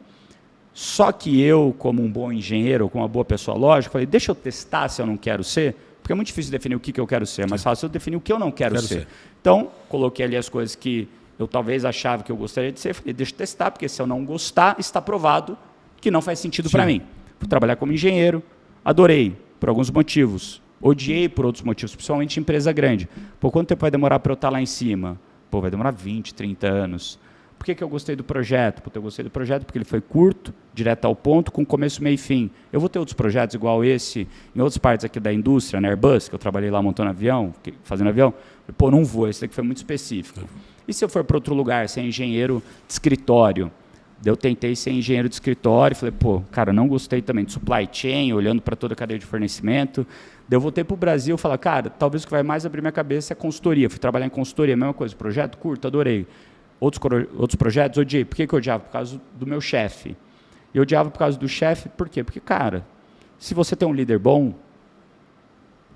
Só que eu, como um bom engenheiro, como uma boa pessoa lógica, falei, deixa eu testar se eu não quero ser, porque é muito difícil definir o que eu quero ser, é mais fácil eu definir o que eu não quero ser. Então, coloquei ali as coisas que eu talvez achava que eu gostaria de ser, falei, deixa eu testar, porque se eu não gostar, está provado que não faz sentido para mim. Fui trabalhar como engenheiro, adorei, por alguns motivos. Odiei por outros motivos, principalmente em empresa grande. Pô, quanto tempo vai demorar para eu estar lá em cima? Pô, vai demorar 20, 30 anos. Por que eu gostei do projeto? Eu gostei do projeto porque ele foi curto, direto ao ponto, com começo, meio e fim. Eu vou ter outros projetos igual esse, em outras partes aqui da indústria, na Airbus, que eu trabalhei lá montando avião, fazendo avião. Pô, não vou, esse daqui foi muito específico. E se eu for para outro lugar, ser engenheiro de escritório? Eu tentei ser engenheiro de escritório, falei, pô, cara, não gostei também de supply chain, olhando para toda a cadeia de fornecimento. Daí eu voltei para o Brasil e falei, cara, talvez o que vai mais abrir minha cabeça é consultoria. Fui trabalhar em consultoria, mesma coisa, projeto curto, adorei. Outros projetos, odiei. Por que eu odiava? Por causa do meu chefe. Eu odiava por causa do chefe, por quê? Porque, cara, se você tem um líder bom,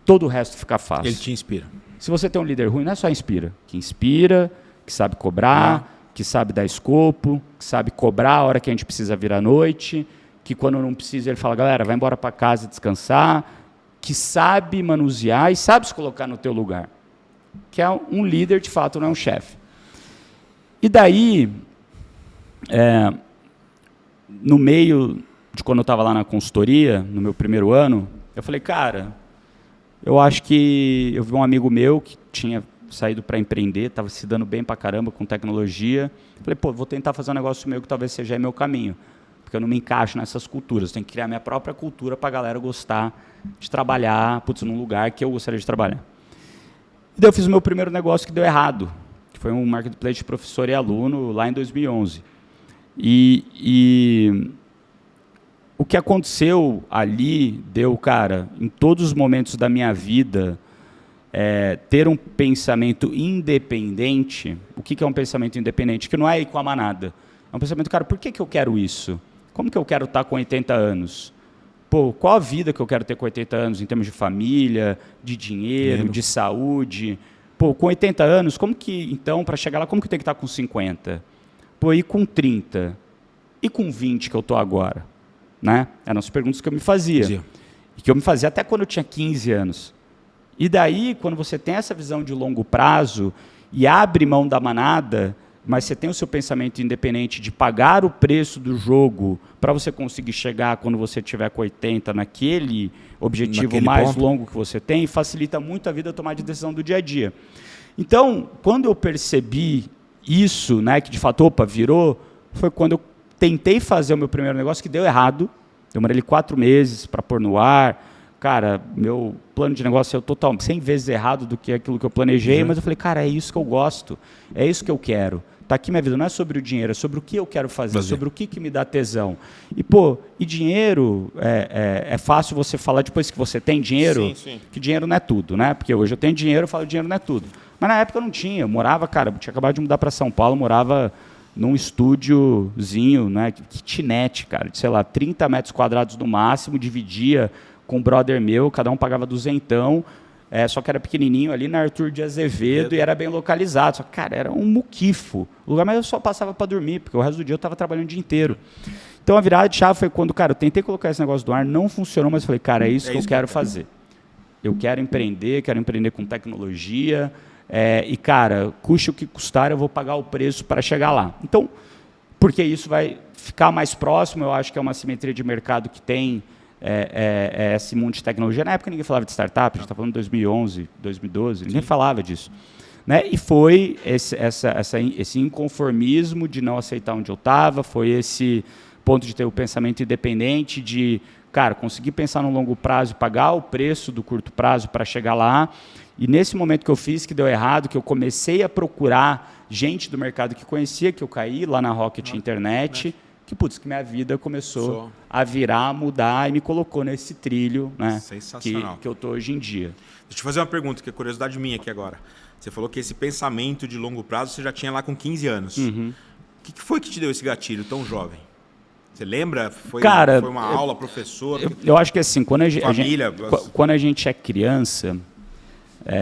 todo o resto fica fácil. Ele te inspira. Se você tem um líder ruim, não é só inspira, que sabe cobrar, que sabe dar escopo, que sabe cobrar a hora que a gente precisa vir à noite, que quando não precisa ele fala, galera, vai embora para casa descansar, que sabe manusear e sabe se colocar no teu lugar. Que é um líder, de fato, não é um chefe. E daí, no meio de quando eu estava lá na consultoria, no meu primeiro ano, eu falei, cara, eu acho que eu vi um amigo meu que tinha saído para empreender, estava se dando bem para caramba com tecnologia. Falei, pô, vou tentar fazer um negócio meu que talvez seja meu caminho, porque eu não me encaixo nessas culturas. Tenho que criar minha própria cultura para a galera gostar de trabalhar, num lugar que eu gostaria de trabalhar. E daí eu fiz o meu primeiro negócio que deu errado, que foi um marketplace de professor e aluno lá em 2011. E o que aconteceu ali deu, cara, em todos os momentos da minha vida, ter um pensamento independente. O que é um pensamento independente? Que não é ir com a manada. É um pensamento, cara, por que eu quero isso? Como que eu quero estar com 80 anos? Pô, qual a vida que eu quero ter com 80 anos em termos de família, de dinheiro, de saúde? Pô, com 80 anos, como que, então, para chegar lá, como que eu tenho que estar com 50? Pô, e com 30? E com 20 que eu estou agora? Né? Eram as perguntas que eu me fazia. E que eu me fazia até quando eu tinha 15 anos. E daí, quando você tem essa visão de longo prazo e abre mão da manada, mas você tem o seu pensamento independente de pagar o preço do jogo para você conseguir chegar quando você tiver com 80 naquele objetivo mais longo que você tem, facilita muito a vida tomar de decisão do dia a dia. Então, quando eu percebi isso, né, que de fato, opa, virou, foi quando eu tentei fazer o meu primeiro negócio que deu errado. Demorei 4 meses para pôr no ar. Cara, meu plano de negócio é total 100 vezes errado do que aquilo que eu planejei, mas eu falei, cara, é isso que eu gosto, é isso que eu quero. Tá aqui minha vida, não é sobre o dinheiro, é sobre o que eu quero fazer, sobre o que me dá tesão. E, pô, dinheiro, é fácil você falar depois que você tem dinheiro, que dinheiro não é tudo, né? Porque hoje eu tenho dinheiro, eu falo dinheiro não é tudo. Mas na época eu não tinha, eu morava, cara, eu tinha acabado de mudar para São Paulo, morava num estúdiozinho, né, kitnet, cara, de, sei lá, 30 metros quadrados no máximo, dividia com um brother meu, cada um pagava duzentão, só que era pequenininho ali na Arthur de Azevedo e era bem localizado. Só que, cara, era um muquifo. O lugar, mas eu só passava para dormir, porque o resto do dia eu estava trabalhando o dia inteiro. Então a virada de chave foi quando, cara, eu tentei colocar esse negócio do ar, não funcionou, mas falei, cara, é isso que eu quero fazer. Eu quero empreender com tecnologia, e, cara, custe o que custar, eu vou pagar o preço para chegar lá. Então, porque isso vai ficar mais próximo, eu acho que é uma simetria de mercado que tem esse mundo de tecnologia. Na época ninguém falava de startup, a gente está falando de 2011, 2012, ninguém falava disso. Né? E foi esse inconformismo de não aceitar onde eu estava, foi esse ponto de ter o pensamento independente, de, cara, conseguir pensar no longo prazo, pagar o preço do curto prazo para chegar lá. E nesse momento que eu fiz, que deu errado, que eu comecei a procurar gente do mercado que conhecia, que eu caí lá na Rocket Internet, que, putz, que minha vida começou a virar, a mudar e me colocou nesse trilho, né, que eu estou hoje em dia. Deixa eu te fazer uma pergunta, que é curiosidade minha aqui agora. Você falou que esse pensamento de longo prazo você já tinha lá com 15 anos. O que foi que te deu esse gatilho tão jovem? Você lembra? Foi uma aula, professor? Eu acho que assim, quando a gente é criança,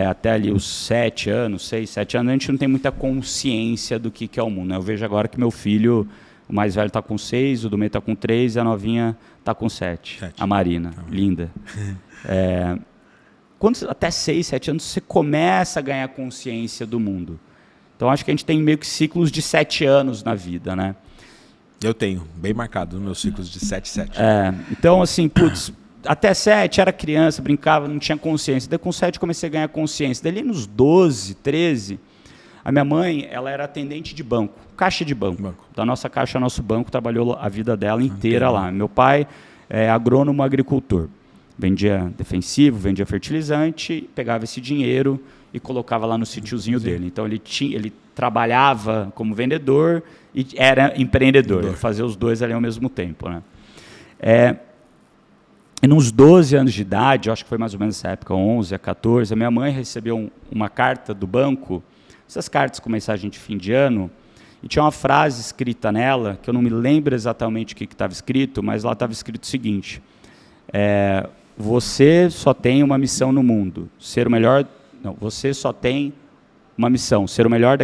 até ali os 7 anos, 6, 7 anos, a gente não tem muita consciência do que é o mundo. Né? Eu vejo agora que meu filho, o mais velho está com 6, o do meio está com 3 e a novinha está com 7. A Marina, linda. Até 6, 7 anos, você começa a ganhar consciência do mundo. Então, acho que a gente tem meio que ciclos de 7 anos na vida, né? Eu tenho, bem marcado nos meus ciclos de 7, 7. Então, assim, putz, até 7 era criança, brincava, não tinha consciência. Daí com 7 comecei a ganhar consciência. Daí nos 12, 13, a minha mãe, ela era atendente de banco, caixa de banco. Da nossa caixa, nosso banco, trabalhou a vida dela inteira lá. Meu pai é agrônomo, agricultor. Vendia defensivo, vendia fertilizante, pegava esse dinheiro e colocava lá no sítiozinho dele. Então ele trabalhava como vendedor e era empreendedor. Ele fazia os dois ali ao mesmo tempo, né? E nos 12 anos de idade, acho que foi mais ou menos essa época, 11 a 14, a minha mãe recebeu uma carta do banco, essas cartas com mensagem de fim de ano, e tinha uma frase escrita nela, que eu não me lembro exatamente o que estava escrito, mas lá estava escrito o seguinte: você só tem uma missão no mundo, ser o melhor. Não, você só tem uma missão, ser o melhor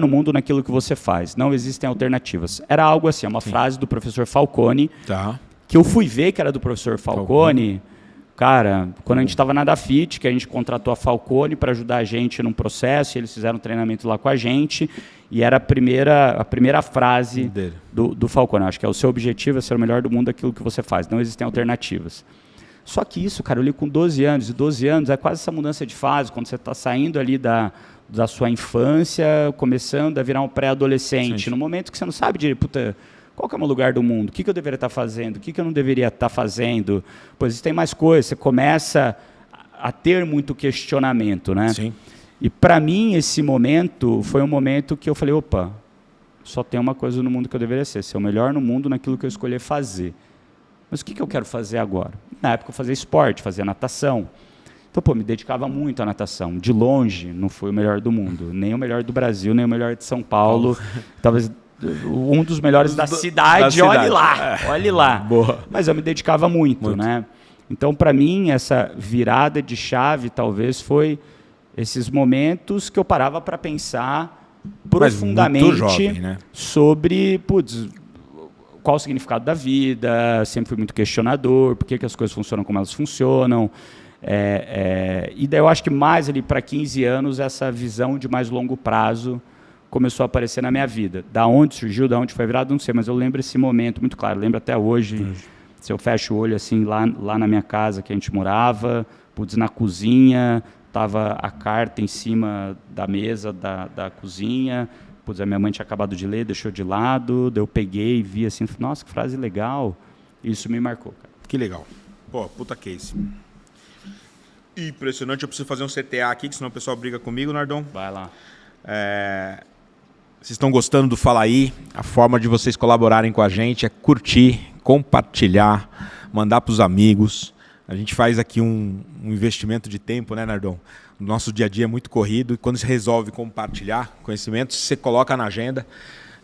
no mundo naquilo que você faz. Não existem alternativas. Era algo assim, uma frase do professor Falcone, que eu fui ver que era do professor Falcone. Cara, quando a gente estava na Dafit, que a gente contratou a Falcone para ajudar a gente num processo, e eles fizeram um treinamento lá com a gente, e era a primeira frase do Falcone. Acho que o seu objetivo é ser o melhor do mundo naquilo que você faz. Não existem alternativas. Só que isso, cara, eu li com 12 anos, e 12 anos é quase essa mudança de fase, quando você está saindo ali da sua infância, começando a virar um pré-adolescente, no momento que você não sabe direito, puta, qual que é o meu lugar do mundo? O que eu deveria estar fazendo? O que eu não deveria estar fazendo? Pois tem mais coisas, você começa a ter muito questionamento, né? Sim. E para mim, esse momento foi um momento que eu falei, opa, só tem uma coisa no mundo que eu deveria ser o melhor no mundo naquilo que eu escolher fazer. Mas o que eu quero fazer agora? Na época eu fazia esporte, fazia natação. Então, me dedicava muito à natação. De longe, não fui o melhor do mundo. Nem o melhor do Brasil, nem o melhor de São Paulo. Talvez um dos melhores da cidade. Olhe lá. Boa. Mas eu me dedicava muito. Né? Então, para mim, essa virada de chave, talvez, foi esses momentos que eu parava para pensar profundamente jovem, né? Sobre... qual o significado da vida, sempre fui muito questionador, por que as coisas funcionam como elas funcionam. E daí eu acho que mais ali para 15 anos, essa visão de mais longo prazo começou a aparecer na minha vida. Da onde surgiu, da onde foi virado, não sei, mas eu lembro esse momento muito claro. Lembro até hoje, se eu fecho o olho assim, lá na minha casa que a gente morava, putz, na cozinha, tava a carta em cima da mesa da cozinha, putz, a minha mãe tinha acabado de ler, deixou de lado, daí eu peguei e vi assim, nossa, que frase legal. Isso me marcou, cara. Que legal. Pô, puta case. Impressionante, eu preciso fazer um CTA aqui, que senão o pessoal briga comigo, Nardon. Vai lá. Vocês estão gostando do Fala Aí? A forma de vocês colaborarem com a gente é curtir, compartilhar, mandar para os amigos. A gente faz aqui um investimento de tempo, né, Nardon? O nosso dia a dia é muito corrido e quando você resolve compartilhar conhecimentos, você coloca na agenda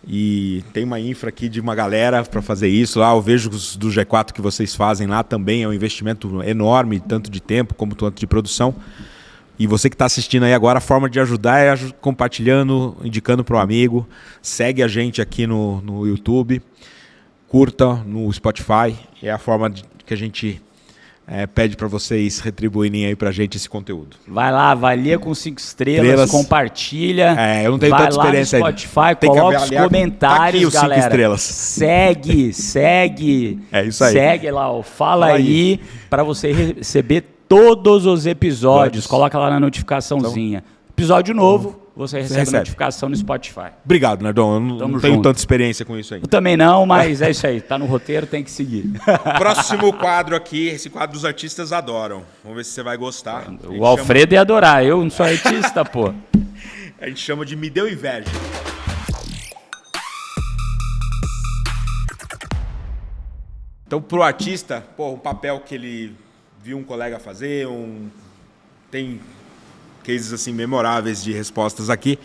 e tem uma infra aqui de uma galera para fazer isso. Lá eu vejo os do G4 que vocês fazem lá também, é um investimento enorme, tanto de tempo como tanto de produção. E você que está assistindo aí agora, a forma de ajudar é compartilhando, indicando para um amigo. Segue a gente aqui no YouTube, curta no Spotify. É a forma que a gente pede para vocês retribuírem aí para a gente esse conteúdo. Vai lá, avalia com 5 estrelas, compartilha. Eu não tenho tanta experiência aí. Vai lá no Spotify, coloca os comentários, tá aqui, galera. 5 estrelas. Segue. É isso aí. Segue lá, ó. Fala aí para você receber todos os episódios. Coloca lá na notificaçãozinha. Episódio novo, você recebe notificação no Spotify. Obrigado, Nardon. Eu não tenho tanta experiência com isso aí. Eu também não, mas é isso aí. Tá no roteiro, tem que seguir. Próximo quadro aqui, esse quadro os artistas adoram. Vamos ver se você vai gostar. O Alfredo ia adorar, eu não sou artista, pô. A gente chama de Me Deu Inveja. Então, pro artista, um papel que ele viu um colega fazer, tem cases assim memoráveis de respostas aqui.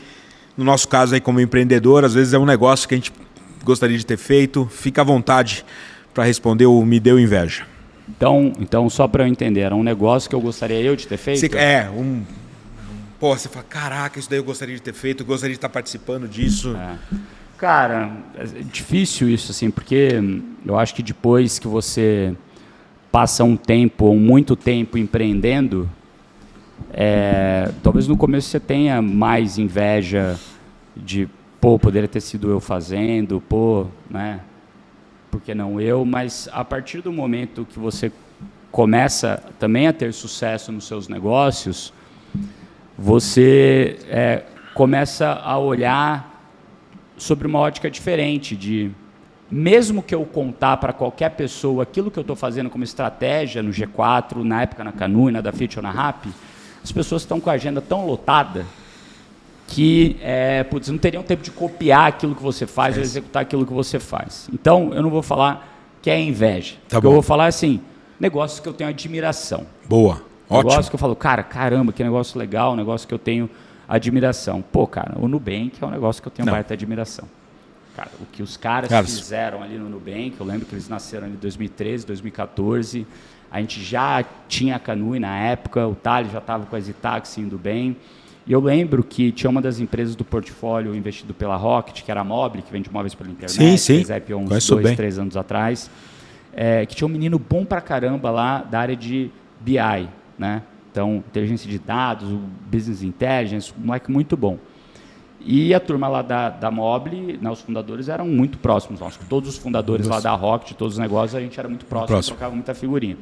No nosso caso aí como empreendedor, às vezes é um negócio que a gente gostaria de ter feito. Fica à vontade para responder o Me Deu Inveja. Então só para eu entender, era um negócio que eu gostaria de ter feito? Você fala, caraca, isso daí eu gostaria de ter feito, eu gostaria de estar participando disso. Cara, é difícil isso, assim, porque eu acho que depois que você passa um tempo, ou muito tempo empreendendo, talvez no começo você tenha mais inveja de, poderia ter sido eu fazendo, né? Por que não eu? Mas a partir do momento que você começa também a ter sucesso nos seus negócios, você começa a olhar sobre uma ótica diferente de, mesmo que eu contar para qualquer pessoa aquilo que eu estou fazendo como estratégia no G4, na época na Canu, na Dafit ou na RAP, as pessoas estão com a agenda tão lotada que não teriam tempo de copiar aquilo que você faz ou executar aquilo que você faz. Então, eu não vou falar que é inveja. Tá bom. Eu vou falar assim, negócios que eu tenho admiração. Boa, ótimo. Negócio que eu falo, caramba, que negócio legal, negócio que eu tenho admiração. Cara, o Nubank é um negócio que eu tenho baita admiração. Cara, o que os caras fizeram ali no Nubank, eu lembro que eles nasceram em 2013, 2014, a gente já tinha a Canui na época, o Thales já estava com a Zitaxi indo bem, e eu lembro que tinha uma das empresas do portfólio investido pela Rocket, que era a Mobile, que vende móveis pela internet, fez IPO uns 2, 3 anos atrás, que tinha um menino bom pra caramba lá da área de BI, né? Então, inteligência de dados, o business intelligence, um moleque muito bom. E a turma lá da Mobile, os fundadores eram muito próximos. Todos os fundadores lá da Rocket, todos os negócios, a gente era muito próximo, trocava muita figurinha.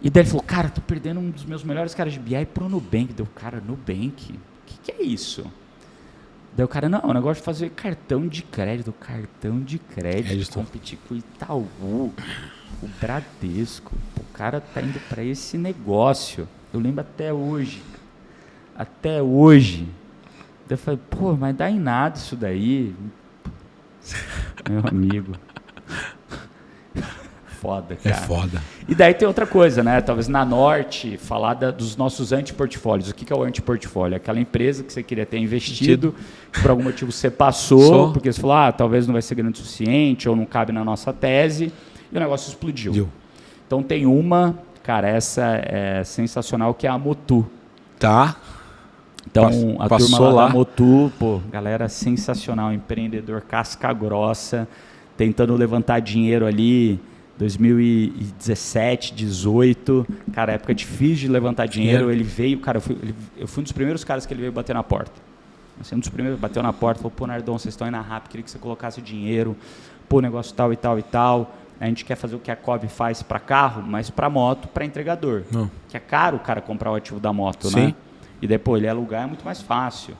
E daí ele falou, cara, tô perdendo um dos meus melhores caras de BI pro Nubank. Deu, cara, Nubank? O que é isso? Daí o cara, não, o negócio de fazer cartão de crédito, competir com o Itaú, o Bradesco. O cara tá indo para esse negócio. Eu lembro até hoje. Daí eu falei, mas dá em nada isso daí. Meu amigo. Foda, cara. É foda. E daí tem outra coisa, né? Talvez na Norte, falar dos nossos antiportfólios. O que é o antiportfólio? Aquela empresa que você queria ter investido, que por algum motivo você passou, porque você falou, talvez não vai ser grande o suficiente, ou não cabe na nossa tese, e o negócio explodiu. Então tem uma, cara, essa é sensacional, que é a Motu. Tá. Então, a turma lá da Motu, galera sensacional, empreendedor casca grossa, tentando levantar dinheiro ali, 2017, 2018, cara, época difícil de levantar dinheiro, ele veio, cara, eu fui um dos primeiros caras que ele veio bater na porta. Assim, um dos primeiros bateu na porta, falou, pô, Nardon, vocês estão aí na RAP, queria que você colocasse dinheiro, pô, negócio tal e tal e tal. A gente quer fazer o que a COV faz para carro, mas para moto, para entregador. Não. Que é caro o cara comprar o ativo da moto, Sim. né? E depois ele alugar é muito mais fácil.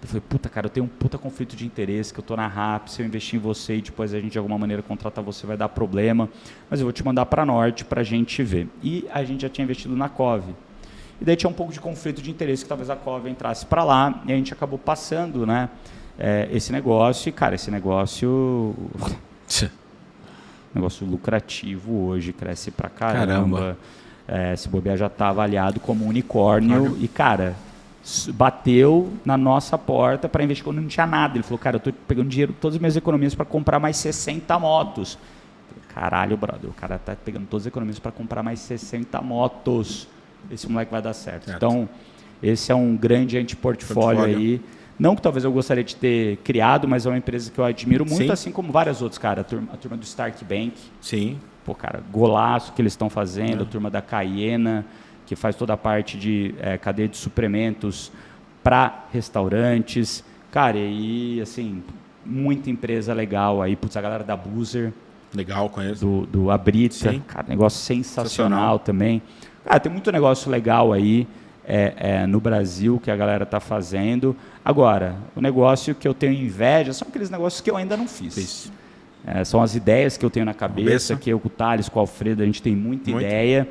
Eu falei, puta, cara, eu tenho um puta conflito de interesse, que eu tô na RAP, se eu investir em você e depois a gente de alguma maneira contratar você vai dar problema, mas eu vou te mandar para Norte pra gente ver. E a gente já tinha investido na COV. E daí tinha um pouco de conflito de interesse, que talvez a COV entrasse para lá, e a gente acabou passando, né, esse negócio. E, cara, esse negócio... negócio lucrativo hoje, cresce pra caramba. Se bobear já está avaliado como um unicórnio. E, cara, bateu na nossa porta para investir quando não tinha nada. Ele falou, cara, eu estou pegando dinheiro, todas as minhas economias para comprar mais 60 motos. Falei, caralho, brother, o cara tá pegando todas as economias para comprar mais 60 motos. Esse moleque vai dar certo. Então, esse é um grande antiportfólio aí. Não que talvez eu gostaria de ter criado, mas é uma empresa que eu admiro muito, sim, assim como várias outras, cara. A turma do Stark Bank. Sim. Pô, cara, golaço que eles estão fazendo. A turma da Cayena, que faz toda a parte de cadeia de suprimentos para restaurantes. Cara, e assim, muita empresa legal aí. Putz, a galera da Boozer. Legal, conheço. Do Abrita. Sim. Cara, negócio sensacional também. Cara, tem muito negócio legal aí. No Brasil que a galera está fazendo. Agora, o negócio que eu tenho inveja são aqueles negócios que eu ainda não fiz. São as ideias que eu tenho na cabeça, que eu com o Thales, com o Alfredo, a gente tem muita ideia.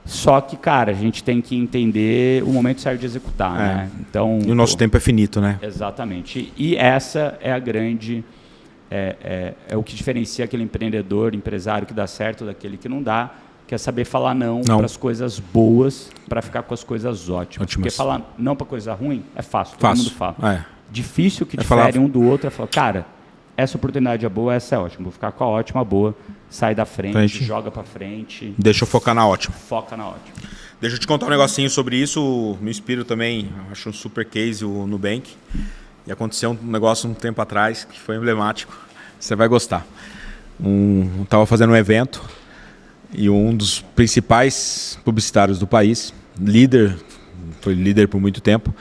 Só que, cara, a gente tem que entender o momento certo de executar. Né? Então, e o nosso tempo é finito, né? Exatamente. E essa é a grande... É o que diferencia aquele empreendedor, empresário que dá certo daquele que não dá, que é saber falar não. Para as coisas boas, para ficar com as coisas ótimas. Porque falar não para coisa ruim é fácil, todo mundo fala. Difícil que difere um do outro é falar, cara, essa oportunidade é boa, essa é ótima, vou ficar com a ótima, boa, sai da frente, joga para frente. Deixa eu focar na ótima. Foca na ótima. Deixa eu te contar um negocinho sobre isso, me inspiro também, acho um super case o Nubank. E aconteceu um negócio um tempo atrás que foi emblemático, você vai gostar. Estava fazendo um evento, e um dos principais publicitários do país, foi líder por muito tempo.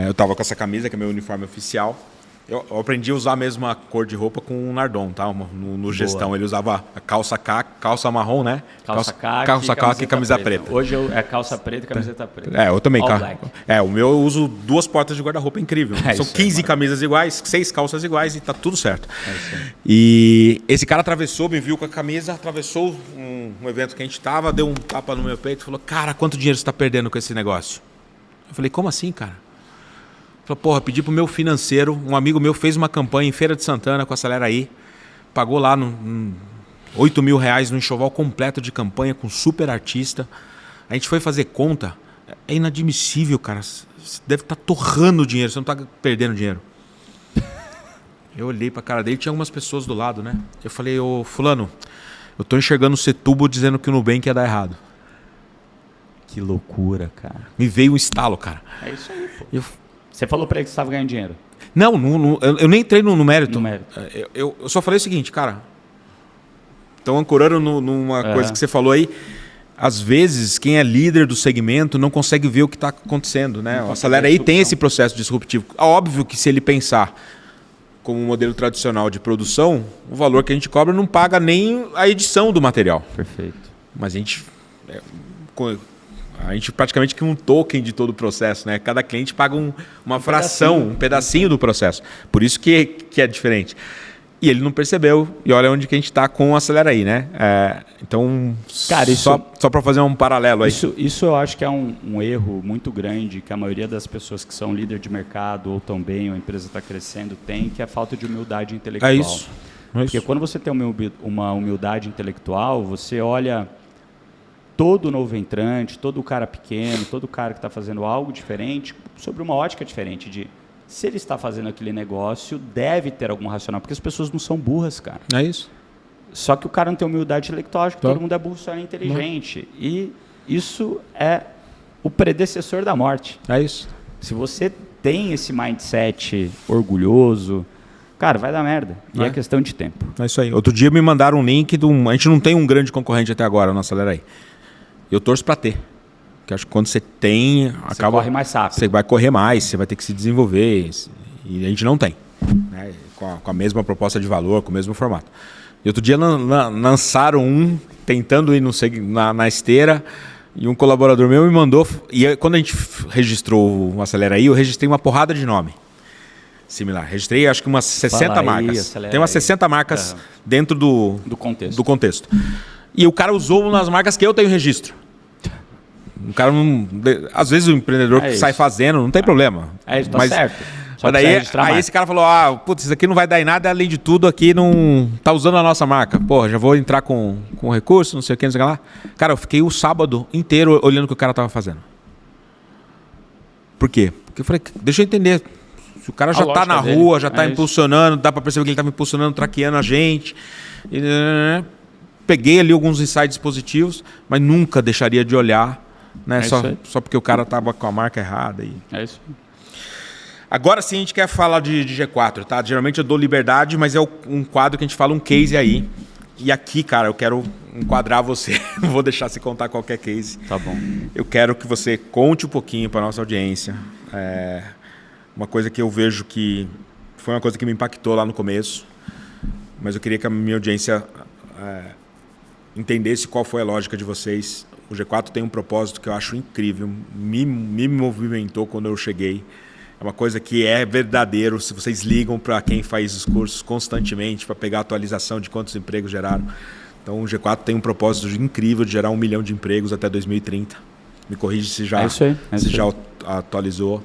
Eu estava com essa camisa, que é meu uniforme oficial. Eu aprendi a usar a mesma cor de roupa com o Nardon, tá? No gestão. Ele usava a calça marrom, né? Calça khaki e camisa preta. Hoje é calça preta e camiseta preta. Eu também. O meu eu uso 2 portas de guarda-roupa, é incrível. São 15 camisas iguais, 6 calças iguais e tá tudo certo. E esse cara me viu com a camisa, atravessou um evento que a gente tava, deu um tapa no meu peito e falou, cara, quanto dinheiro você tá perdendo com esse negócio? Eu falei, como assim, cara? Falei, porra, pedi pro meu financeiro, um amigo meu fez uma campanha em Feira de Santana com a Acelera aí, pagou lá R$8 mil no enxoval completo de campanha com super artista. A gente foi fazer conta, é inadmissível, cara. Você deve estar torrando dinheiro, você não está perdendo dinheiro. Eu olhei pra cara dele, tinha algumas pessoas do lado, né? Eu falei, ô fulano, eu tô enxergando o Setúbal dizendo que o Nubank ia dar errado. Que loucura, cara. Me veio um estalo, cara. É isso aí, pô. Você falou pra ele que você estava ganhando dinheiro? Não, eu nem entrei no mérito. Eu só falei o seguinte, cara. Então, ancorando numa coisa que você falou aí, às vezes, quem é líder do segmento não consegue ver o que está acontecendo, né? A Acelera aí tem esse processo disruptivo. Óbvio que se ele pensar como um modelo tradicional de produção, o valor que a gente cobra não paga nem a edição do material. Perfeito. Mas a gente praticamente cria um token de todo o processo, né? Cada cliente paga uma fração, um pedacinho do processo. Por isso que é diferente. E ele não percebeu, e olha onde que a gente está com o Acelera aí, né? Então, cara, só para fazer um paralelo aí. Isso eu acho que é um erro muito grande que a maioria das pessoas que são líder de mercado ou tão bem, ou a empresa está crescendo, tem, que é a falta de humildade intelectual. É isso. Porque quando você tem uma humildade intelectual, você olha todo novo entrante, todo cara pequeno, todo cara que está fazendo algo diferente, sobre uma ótica diferente de... Se ele está fazendo aquele negócio, deve ter algum racional, porque as pessoas não são burras, cara. É isso. Só que o cara não tem humildade intelectual, acho que todo mundo é burro, só é inteligente. E isso é o predecessor da morte. É isso. Se você tem esse mindset orgulhoso, cara, vai dar merda. E é questão de tempo. É isso aí. Outro dia me mandaram um link a gente não tem um grande concorrente até agora na Acelera aí. Eu torço para ter. Porque acho que quando você tem, Você corre mais rápido. Você vai correr mais, você vai ter que se desenvolver. E a gente não tem. Né? Com a mesma proposta de valor, com o mesmo formato. E outro dia lançaram tentando ir na esteira, e um colaborador meu me mandou. E quando a gente registrou o Acelera aí, eu registrei uma porrada de nome similar. Registrei acho que umas 60 marcas. Tem umas 60 marcas dentro do contexto. E o cara usou nas marcas que eu tenho registro. O cara não. Às vezes o empreendedor que sai fazendo, não tem problema. Isso, tá certo. Mas daí aí esse cara falou, putz, isso aqui não vai dar em nada, além de tudo, aqui não tá usando a nossa marca. Pô, já vou entrar com recurso, não sei o que, não sei o que lá. Cara, eu fiquei o sábado inteiro olhando o que o cara tava fazendo. Por quê? Porque eu falei, deixa eu entender. Se o cara já tá na rua, já tá impulsionando, dá para perceber que ele tá me impulsionando, traqueando a gente. Peguei ali alguns insights positivos, mas nunca deixaria de olhar, né? Só porque o cara tava com a marca errada. É isso. Agora sim a gente quer falar de G4, tá? Geralmente eu dou liberdade, mas é um quadro que a gente fala um case aí. E aqui, cara, eu quero enquadrar você. Não vou deixar você contar qualquer case. Tá bom. Eu quero que você conte um pouquinho para nossa audiência. Uma coisa que eu vejo que foi uma coisa que me impactou lá no começo, mas eu queria que a minha audiência entendesse qual foi a lógica de vocês. O G4 tem um propósito que eu acho incrível, me movimentou quando eu cheguei. É uma coisa que é verdadeiro. Se vocês ligam para quem faz os cursos constantemente para pegar a atualização de quantos empregos geraram. Então o G4 tem um propósito incrível de gerar 1 milhão de empregos até 2030. Me corrige se já, já atualizou.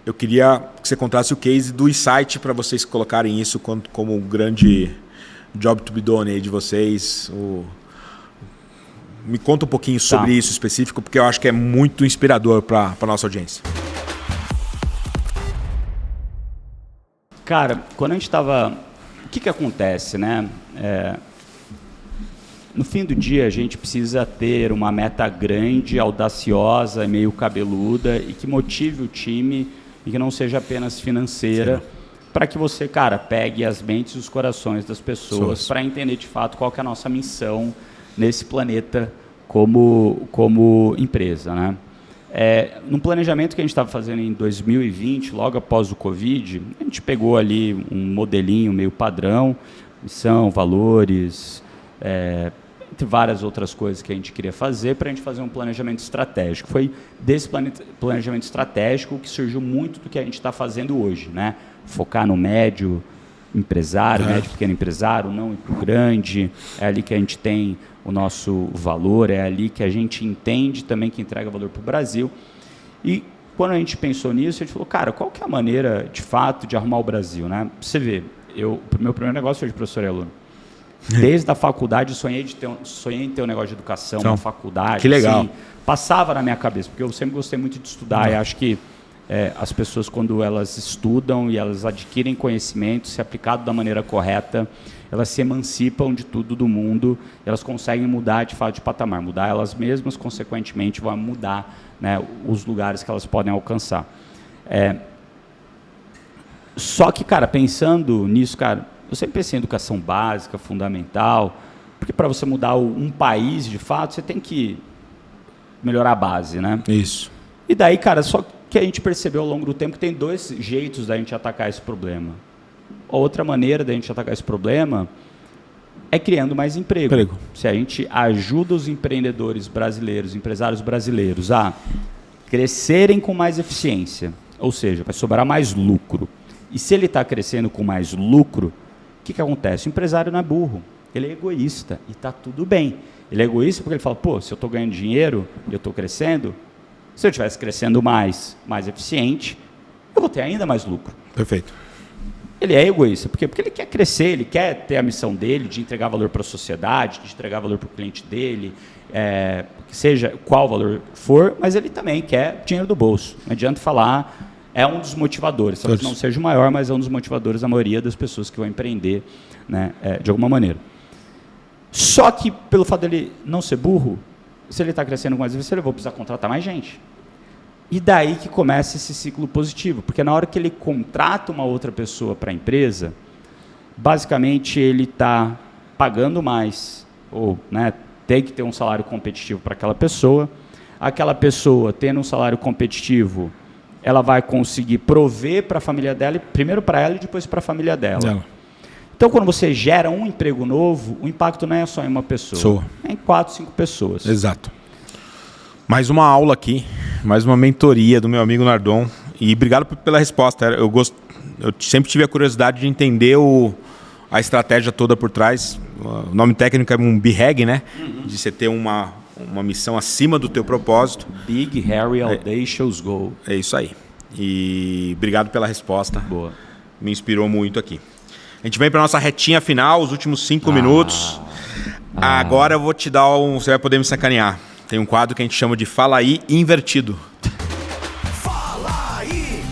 Eu queria que você contasse o case do Insight para vocês colocarem isso como um grande job to be done aí de vocês. Me conta um pouquinho sobre isso específico, porque eu acho que é muito inspirador para a nossa audiência. Cara, quando a gente estava... O que acontece, né? No fim do dia, a gente precisa ter uma meta grande, audaciosa, meio cabeluda e que motive o time e que não seja apenas financeira, para que você, cara, pegue as mentes e os corações das pessoas para entender de fato qual que é a nossa missão nesse planeta como empresa, né? No planejamento que a gente estava fazendo em 2020, logo após o Covid, a gente pegou ali um modelinho meio padrão, missão, valores, entre várias outras coisas que a gente queria fazer para a gente fazer um planejamento estratégico. Foi desse planejamento estratégico que surgiu muito do que a gente está fazendo hoje, né? Focar no médio empresário, médio pequeno empresário, não ir para o grande, é ali que a gente tem o nosso valor, é ali que a gente entende também que entrega valor para o Brasil. E quando a gente pensou nisso, a gente falou, cara, qual que é a maneira, de fato, de arrumar o Brasil, né? Você vê, meu primeiro negócio foi de professor e aluno. Desde a faculdade, sonhei em ter um negócio de educação, uma faculdade. Que legal. Assim, passava na minha cabeça, porque eu sempre gostei muito de estudar e acho que as pessoas, quando elas estudam e elas adquirem conhecimento, se aplicado da maneira correta, elas se emancipam de tudo do mundo, elas conseguem mudar de fato de patamar, mudar elas mesmas, consequentemente vão mudar, né, os lugares que elas podem alcançar. Só que, cara, pensando nisso, cara, eu sempre pensei em educação básica, fundamental, porque para você mudar um país, de fato, você tem que melhorar a base, né? Isso. E daí, cara, só que a gente percebeu ao longo do tempo que tem 2 jeitos da gente atacar esse problema. A outra maneira da gente atacar esse problema é criando mais emprego. Se a gente ajuda os empreendedores brasileiros, empresários brasileiros a crescerem com mais eficiência, ou seja, vai sobrar mais lucro. E se ele está crescendo com mais lucro, o que acontece? O empresário não é burro, ele é egoísta e está tudo bem. Ele é egoísta porque ele fala, pô, se eu estou ganhando dinheiro e eu estou crescendo, se eu estivesse crescendo mais eficiente, eu vou ter ainda mais lucro. Perfeito. Ele é egoísta. Por quê? Porque ele quer crescer, ele quer ter a missão dele de entregar valor para a sociedade, de entregar valor para o cliente dele, seja qual valor for, mas ele também quer dinheiro do bolso. Não adianta falar, é um dos motivadores. Talvez não seja o maior, mas é um dos motivadores da maioria das pessoas que vão empreender, né, de alguma maneira. Só que, pelo fato dele não ser burro, se ele está crescendo com mais eficiência, ele vai precisar contratar mais gente. E daí que começa esse ciclo positivo, porque na hora que ele contrata uma outra pessoa para a empresa, basicamente ele está pagando mais, ou está tem que ter um salário competitivo para aquela pessoa. Aquela pessoa, tendo um salário competitivo, ela vai conseguir prover para a família dela, primeiro para ela e depois para a família dela. Então, quando você gera um emprego novo, o impacto não é só em uma pessoa, é em 4, 5 pessoas. Exato. Mais uma aula aqui, mais uma mentoria do meu amigo Nardon. E obrigado pela resposta. Eu sempre tive a curiosidade de entender a estratégia toda por trás. O nome técnico é um BHAG, né? De você ter uma missão acima do teu propósito. Big, Hairy, Audacious Goal. É isso aí. E obrigado pela resposta. Boa. Me inspirou muito aqui. A gente vem para nossa retinha final, os últimos 5 minutos. Agora eu vou te dar você vai poder me sacanear. Tem um quadro que a gente chama de Fala Aí Invertido. Fala aí!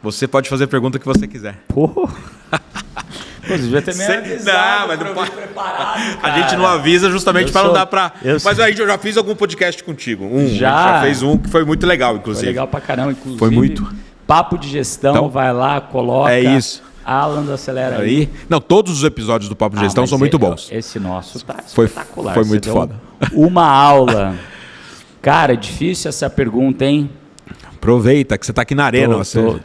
Você pode fazer a pergunta que você quiser. Você devia ter me avisado. Não, mas não pode. Preparado, A gente não avisa justamente para não dar para. Mas eu já fiz algum podcast contigo. Já fez um que foi muito legal, inclusive. Foi legal pra caramba, inclusive. Foi muito. Papo de gestão, Então, vai lá, coloca. É isso. Alan do Acelera aí. Não, todos os episódios do Papo de Gestão são muito bons. Esse nosso tá Foi espetacular. foi muito Você foda. deu uma aula. Cara, difícil essa pergunta, hein? Aproveita que você tá aqui na arena.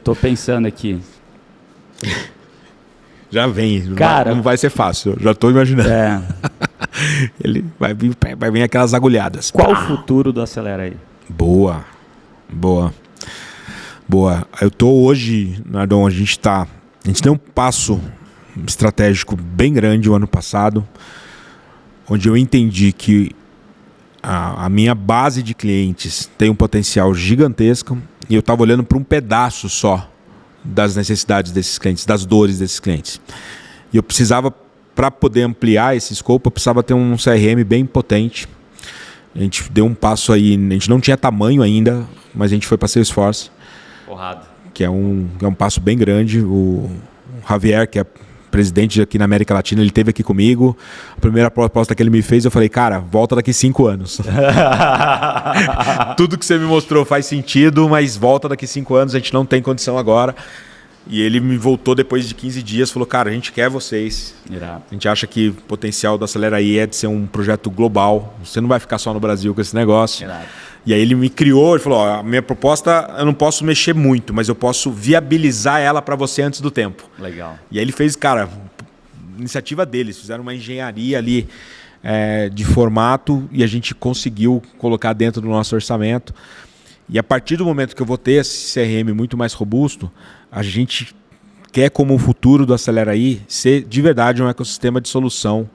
Tô pensando aqui. Já vem. Cara, não vai ser fácil. Eu já tô imaginando. É. Ele vai vir aquelas agulhadas. Qual o futuro do Acelera aí? Boa. Eu tô hoje, Nardon, a gente deu um passo estratégico bem grande o ano passado, onde eu entendi que a minha base de clientes tem um potencial gigantesco e eu estava olhando para um pedaço só das necessidades desses clientes, das dores desses clientes. E eu precisava, para poder ampliar esse escopo, eu precisava ter um CRM bem potente. A gente deu um passo aí, a gente não tinha tamanho ainda, mas a gente foi para Salesforce. Porrada. Que é um passo bem grande. O Javier, que é presidente aqui na América Latina, ele esteve aqui comigo. A primeira proposta que ele me fez, eu falei, cara, volta daqui 5 anos. Tudo que você me mostrou faz sentido, mas volta daqui 5 anos, a gente não tem condição agora. E ele me voltou depois de 15 dias, falou, cara, a gente quer vocês. Irado. A gente acha que o potencial do Acelera aí é de ser um projeto global. Você não vai ficar só no Brasil com esse negócio. Irado. E aí ele me criou, ele falou, a minha proposta eu não posso mexer muito, mas eu posso viabilizar ela para você antes do tempo. Legal. E aí ele fez, cara, iniciativa deles, fizeram uma engenharia ali de formato e a gente conseguiu colocar dentro do nosso orçamento. E a partir do momento que eu vou ter esse CRM muito mais robusto, a gente quer, como o futuro do Acelera aí, ser de verdade um ecossistema de solução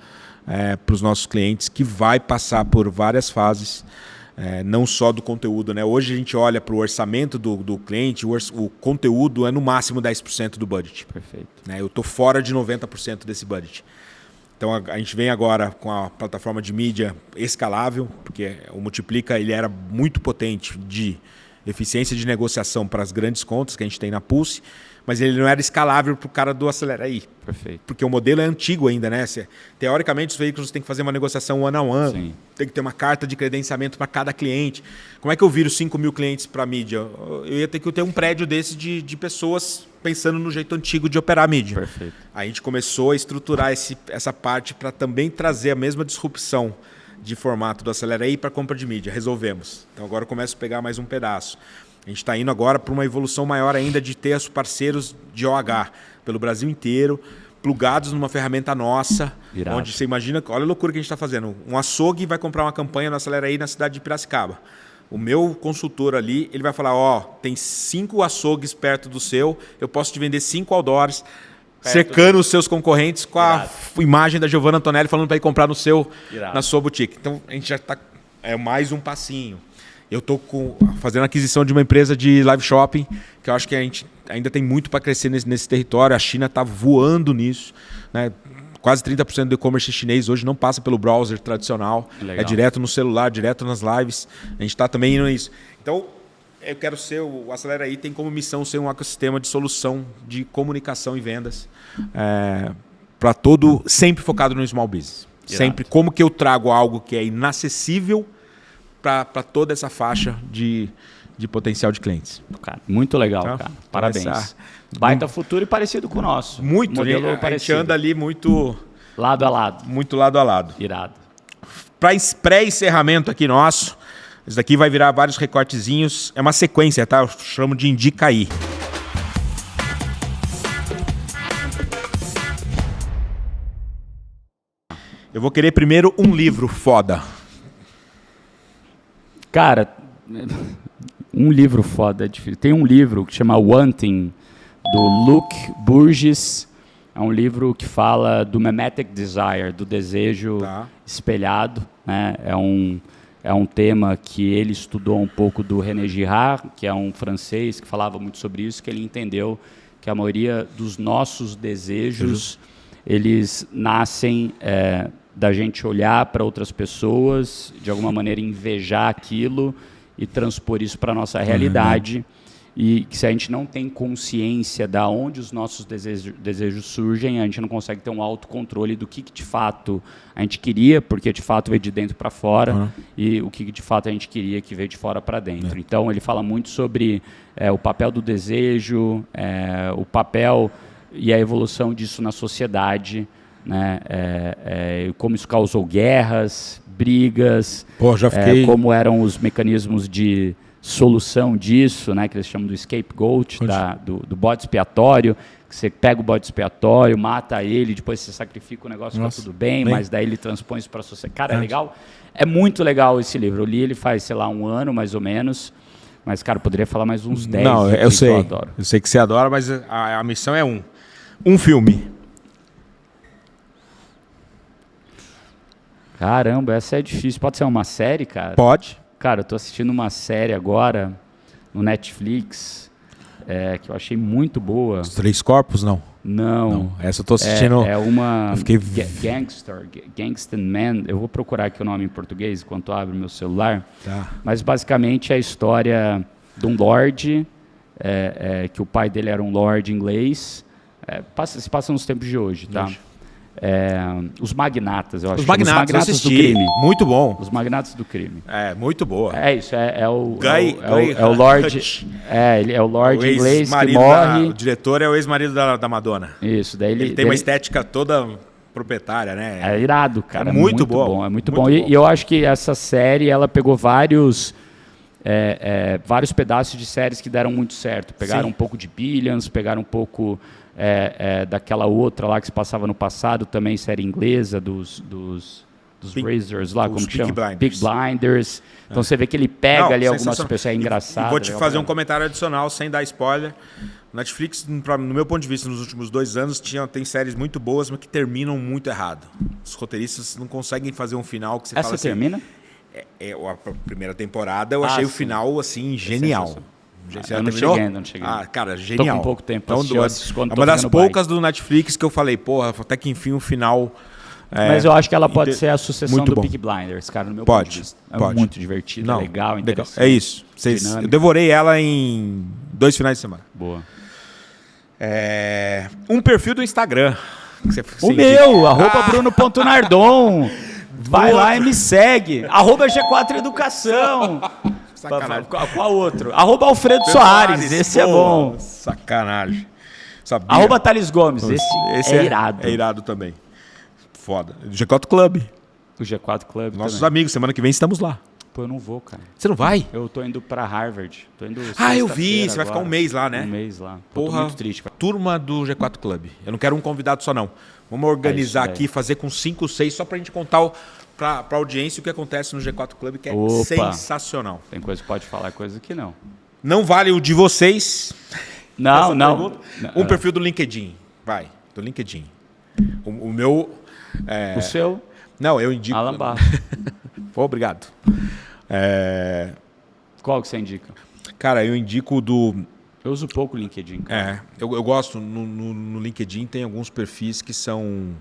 para os nossos clientes que vai passar por várias fases. Não só do conteúdo, né? Hoje a gente olha para o orçamento do cliente, o conteúdo é no máximo 10% do budget. Perfeito. Eu estou fora de 90% desse budget. Então a gente vem agora com a plataforma de mídia escalável, porque o Multiplica ele era muito potente de eficiência de negociação para as grandes contas que a gente tem na Pulse, mas ele não era escalável para o cara do Acelera aí. Perfeito. Porque o modelo é antigo ainda, né? Teoricamente, os veículos têm que fazer uma negociação one-on-one, Sim. tem que ter uma carta de credenciamento para cada cliente. Como é que eu viro 5 mil clientes para a mídia? Eu ia ter que ter um prédio desse de pessoas pensando no jeito antigo de operar a mídia. Perfeito. A gente começou a estruturar essa parte para também trazer a mesma disrupção de formato do Acelera aí para a compra de mídia. Resolvemos. Então agora eu começo a pegar mais um pedaço. A gente está indo agora para uma evolução maior ainda de ter os parceiros de OH pelo Brasil inteiro, plugados numa ferramenta nossa, Irado. onde você imagina, olha a loucura que a gente está fazendo. Um açougue vai comprar uma campanha no Acelera aí na cidade de Piracicaba. O meu consultor ali, ele vai falar, tem 5 açougues perto do seu, eu posso te vender 5 outdoors, cercando os seus concorrentes com a imagem da Giovanna Antonelli falando para ir comprar na sua boutique. Então, a gente já está mais um passinho. Eu estou fazendo a aquisição de uma empresa de live shopping, que eu acho que a gente ainda tem muito para crescer nesse território. A China está voando nisso, né? Quase 30% do e-commerce chinês hoje não passa pelo browser tradicional. Legal. É direto no celular, direto nas lives. A gente está também indo nisso. Então, eu quero ser, o Acelera aí tem como missão ser um ecossistema de solução de comunicação e vendas para todo, sempre focado no small business. Irado. Sempre como que eu trago algo que é inacessível para toda essa faixa de potencial de clientes. Cara, muito legal, Tá? cara. Parabéns. Baita futuro e parecido com o nosso. Muito, Modelo a gente parecido. anda ali muito Lado a lado. Muito lado a lado. Irado. Para pré-encerramento aqui nosso, isso daqui vai virar vários recortezinhos. É uma sequência, tá? Eu chamo de Indica Aí. Eu vou querer primeiro um livro foda. Cara, um livro foda é difícil. Tem um livro que chama Wanting, do Luke Burgess. É um livro que fala do mimetic desire, do desejo espelhado, né? É um tema que ele estudou um pouco do René Girard, que é um francês que falava muito sobre isso, que ele entendeu que a maioria dos nossos desejos, eles nascem da gente olhar para outras pessoas, de alguma maneira invejar aquilo e transpor isso para a nossa realidade. E que se a gente não tem consciência de onde os nossos desejos surgem, a gente não consegue ter um autocontrole do que de fato a gente queria, porque de fato veio de dentro para fora, e o que de fato a gente queria que veio de fora para dentro. Então ele fala muito sobre o papel do desejo, o papel e a evolução disso na sociedade, né? Como isso causou guerras, brigas, como eram os mecanismos de solução disso, né, que eles chamam do scapegoat, do bode expiatório, que você pega o bode expiatório, mata ele, depois você sacrifica o negócio, fica tudo bem, mas daí ele transpõe isso para a sociedade. Cara, é legal. É muito legal esse livro. Eu li ele faz, sei lá, 1 ano, mais ou menos. Mas, cara, eu poderia falar mais uns 10. Não, eu sei. Eu adoro. Eu sei que você adora, mas a missão é um filme. Caramba, essa é difícil. Pode ser uma série, cara? Pode. Cara, eu tô assistindo uma série agora no Netflix que eu achei muito boa. Os Três Corpos, não? Não. Essa eu tô assistindo. É uma fiquei... Gangster Man. Eu vou procurar aqui o nome em português enquanto abro meu celular. Tá. Mas basicamente é a história de um lord, que o pai dele era um lord inglês. Se passa nos tempos de hoje, tá? Os Magnatas, eu acho. Os Magnatas do crime. Muito bom. Os Magnatas do crime. Muito boa. É isso, é o Lord. Ele é o Lord inglês que morre. O diretor é o ex-marido da Madonna. Isso, daí ele tem uma estética toda proprietária, né? É irado, cara. É muito bom. É muito bom. E eu acho que essa série, ela pegou vários pedaços de séries que deram muito certo. Pegaram um pouco de Billions, pegaram um pouco daquela outra lá que se passava no passado, também série inglesa, dos Razors lá, como chama? Big Blinders. Então você vê que ele pega ali algumas pessoas, é engraçado. Vou te fazer um comentário adicional, sem dar spoiler. Netflix, no meu ponto de vista, nos últimos 2 anos, tem séries muito boas, mas que terminam muito errado. Os roteiristas não conseguem fazer um final que você fala assim... Essa termina? A primeira temporada eu achei o final, assim, genial. Eu não cheguei. Cara, genial. Tô com pouco tempo. Então, é uma das poucas do Netflix que eu falei, porra, até que enfim o final... Mas eu acho que ela pode ser a sucessão do Peaky Blinders, cara, no meu ponto de vista. Pode. Muito divertida, legal, interessante. É isso. Eu devorei ela em 2 finais de semana. Boa. Um perfil do Instagram. O meu, @bruno.nardon. Vai lá e me segue. @G4 Educação. Sacanagem. Qual outro? @Alfredo Soares. Esse é bom. Sacanagem. Thales Gomes. Esse é irado. É irado também. Foda. O G4 Club. O G4 Club. Nossos também. amigos, semana que vem estamos lá. Pô, eu não vou, cara. Você não vai? Eu tô indo pra Harvard. Eu vi. Você vai ficar um mês lá, né? Um mês lá. Porra, tô muito triste. Turma do G4 Club. Eu não quero um convidado só, não. Vamos organizar aqui, fazer com 5, 6, só pra gente contar pra audiência o que acontece no G4 Club, que é sensacional. Tem coisa que pode falar, coisa que não. Não vale o de vocês. Não. Um perfil do LinkedIn. Vai, do LinkedIn. O meu... O seu? Não, eu indico... Alan Barra. Pô, obrigado. Qual que você indica? Cara, eu indico do... Eu uso pouco o LinkedIn, cara. Eu gosto. No LinkedIn tem alguns perfis que são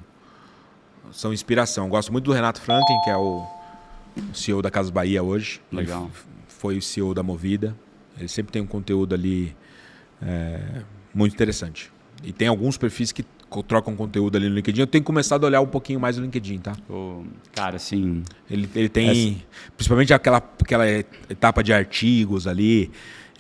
inspiração. Eu gosto muito do Renato Franklin, que é o CEO da Casas Bahia hoje. Legal. Ele foi o CEO da Movida. Ele sempre tem um conteúdo ali muito interessante. E tem alguns perfis que trocam conteúdo ali no LinkedIn. Eu tenho começado a olhar um pouquinho mais o LinkedIn, tá? Cara, assim... Ele tem, principalmente aquela etapa de artigos ali.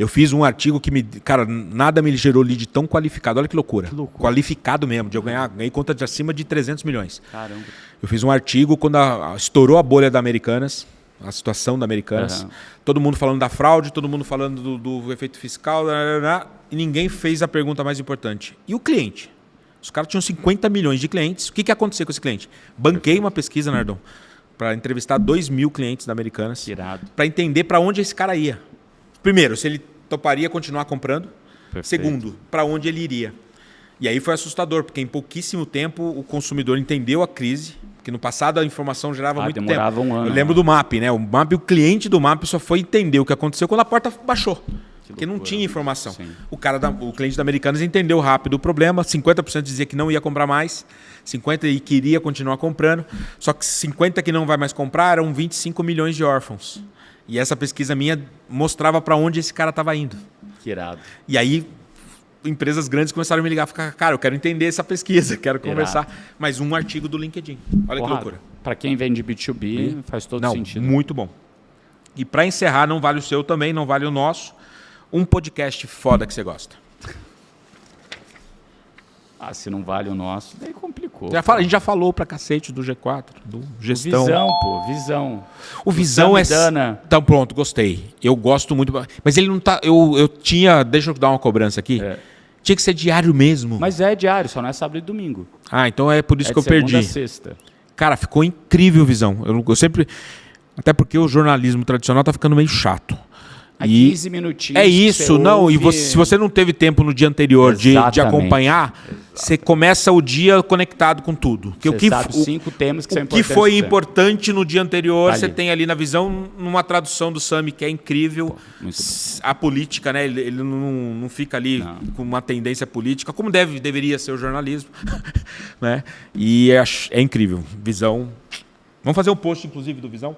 Eu fiz um artigo que cara, nada me gerou lead tão qualificado. Olha que loucura. Qualificado mesmo, de eu ganhei conta de acima de 300 milhões. Caramba. Eu fiz um artigo quando estourou a bolha da Americanas, a situação da Americanas. Todo mundo falando da fraude, todo mundo falando do efeito fiscal, e ninguém fez a pergunta mais importante. E o cliente? Os caras tinham 50 milhões de clientes. O que aconteceu com esse cliente? Banquei uma pesquisa, Nardon, para entrevistar 2.000 clientes da Americanas, para entender para onde esse cara ia. Primeiro, se ele toparia continuar comprando. Perfeito. Segundo, para onde ele iria. E aí foi assustador, porque em pouquíssimo tempo o consumidor entendeu a crise, porque no passado a informação gerava muito tempo. Um ano, eu lembro do MAP, né? O cliente do MAP só foi entender o que aconteceu quando a porta baixou. Porque não tinha informação. Sim. O cliente da Americanas entendeu rápido o problema, 50% dizia que não ia comprar mais, 50% e queria continuar comprando, só que 50% que não vai mais comprar eram 25 milhões de órfãos. E essa pesquisa minha mostrava para onde esse cara estava indo. Que irado. E aí, empresas grandes começaram a me ligar e ficar, cara, eu quero entender essa pesquisa, quero conversar. Mais um artigo do LinkedIn. Olha que loucura. Para quem vende B2B, faz todo sentido. Muito bom. E para encerrar, não vale o seu também, não vale o nosso. Um podcast foda que você gosta. Se não vale o nosso, daí complicou. A gente já falou pra cacete do G4, do Gestão. Visão. O Visão é... Então pronto, gostei. Eu gosto muito. Mas ele não tá... Eu tinha... Deixa eu dar uma cobrança aqui. Tinha que ser diário mesmo. Mas é diário, só não é sábado e domingo. Então é por isso que eu perdi. Segunda a sexta. Cara, ficou incrível, Visão. Eu sempre... Até porque o jornalismo tradicional tá ficando meio chato. 15 minutinhos. É isso, não. E se você não teve tempo no dia anterior de acompanhar, você começa o dia conectado com tudo. Você sabe 5 temas que são importantes. O que foi importante no dia anterior, você tem ali na Visão, numa tradução do Sami, que é incrível. A política, né? Ele não fica ali com uma tendência política, como deveria ser o jornalismo. Né? E é incrível. Visão. Vamos fazer um post, inclusive, do Visão?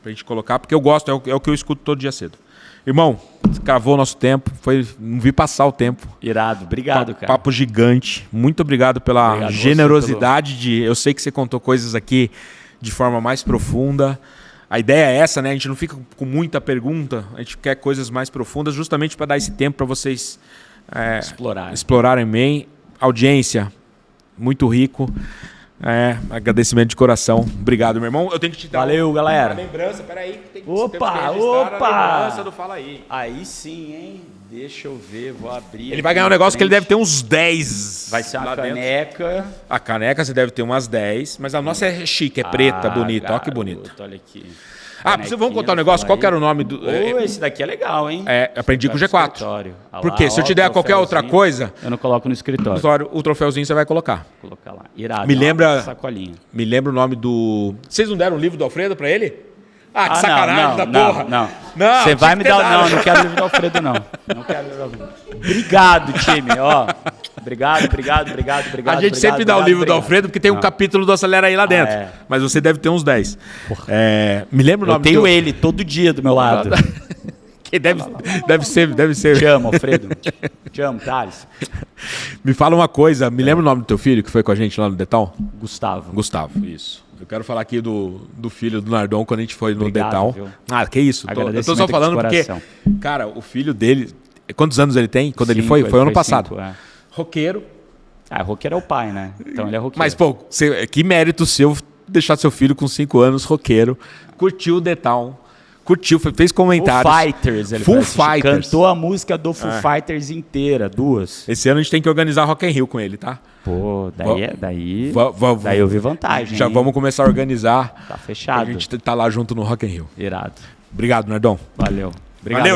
Pra gente colocar, porque eu gosto, é o que eu escuto todo dia cedo. Irmão, cravou o nosso tempo, não vi passar o tempo. Irado, obrigado, cara. Papo gigante. Muito obrigado pela generosidade. Eu sei que você contou coisas aqui de forma mais profunda. A ideia é essa, né? A gente não fica com muita pergunta, a gente quer coisas mais profundas, justamente para dar esse tempo para vocês explorarem bem. Audiência, muito rico. Agradecimento de coração. Obrigado, meu irmão. Eu tenho que te dar galera. Uma lembrança. Peraí, tem que Opa! A lembrança do Fala Aí. Aí sim, hein? Deixa eu ver, vou abrir. Ele vai ganhar um negócio que ele deve ter uns 10. Vai ser uma caneca. Dentro. A caneca você deve ter umas 10, mas a nossa é chique, é preta, bonita. Olha que bonito. Olha aqui. Vamos contar um negócio? Qual que era o nome do... esse daqui é legal, hein? Aprendi com o G4. Porque se eu te der qualquer outra coisa... Eu não coloco no escritório. O troféuzinho você vai colocar. Vou colocar lá. Irado. Sacolinha. Me lembra o nome do... Vocês não deram o livro do Alfredo pra ele? Que sacanagem da porra. Não. Você vai me dar... Não quero o livro do Alfredo, não. Não quero o livro do Alfredo. Obrigado, time. Obrigado. A gente sempre dá o livro do Alfredo, porque tem um capítulo do Acelera Aí lá dentro. Mas você deve ter uns 10. Me lembra o nome Eu tenho ele todo dia do meu lado. Deve ser. Te amo, Alfredo. Te amo, Thales. Me fala uma coisa, me lembra o nome do teu filho que foi com a gente lá no Detal? Gustavo, isso. Eu quero falar aqui do filho do Nardon quando a gente foi no Detal. Viu? Que isso. Eu tô só falando porque, cara, o filho dele... Quantos anos ele tem? Quando ele foi? Foi ano passado. 5, Roqueiro. Roqueiro é o pai, né? Então ele é roqueiro. Mas, que mérito seu deixar seu filho com 5 anos, roqueiro, curtiu o Detal. Curtiu, fez comentários. Full Fighters. Cantou a música do Full Fighters inteira, 2. Esse ano a gente tem que organizar Rock in Rio com ele, tá? Daí eu vi vantagem. Já vamos começar a organizar. Tá fechado. A gente tá lá junto no Rock in Rio. Irado. Obrigado, Nardon. Valeu. Valeu.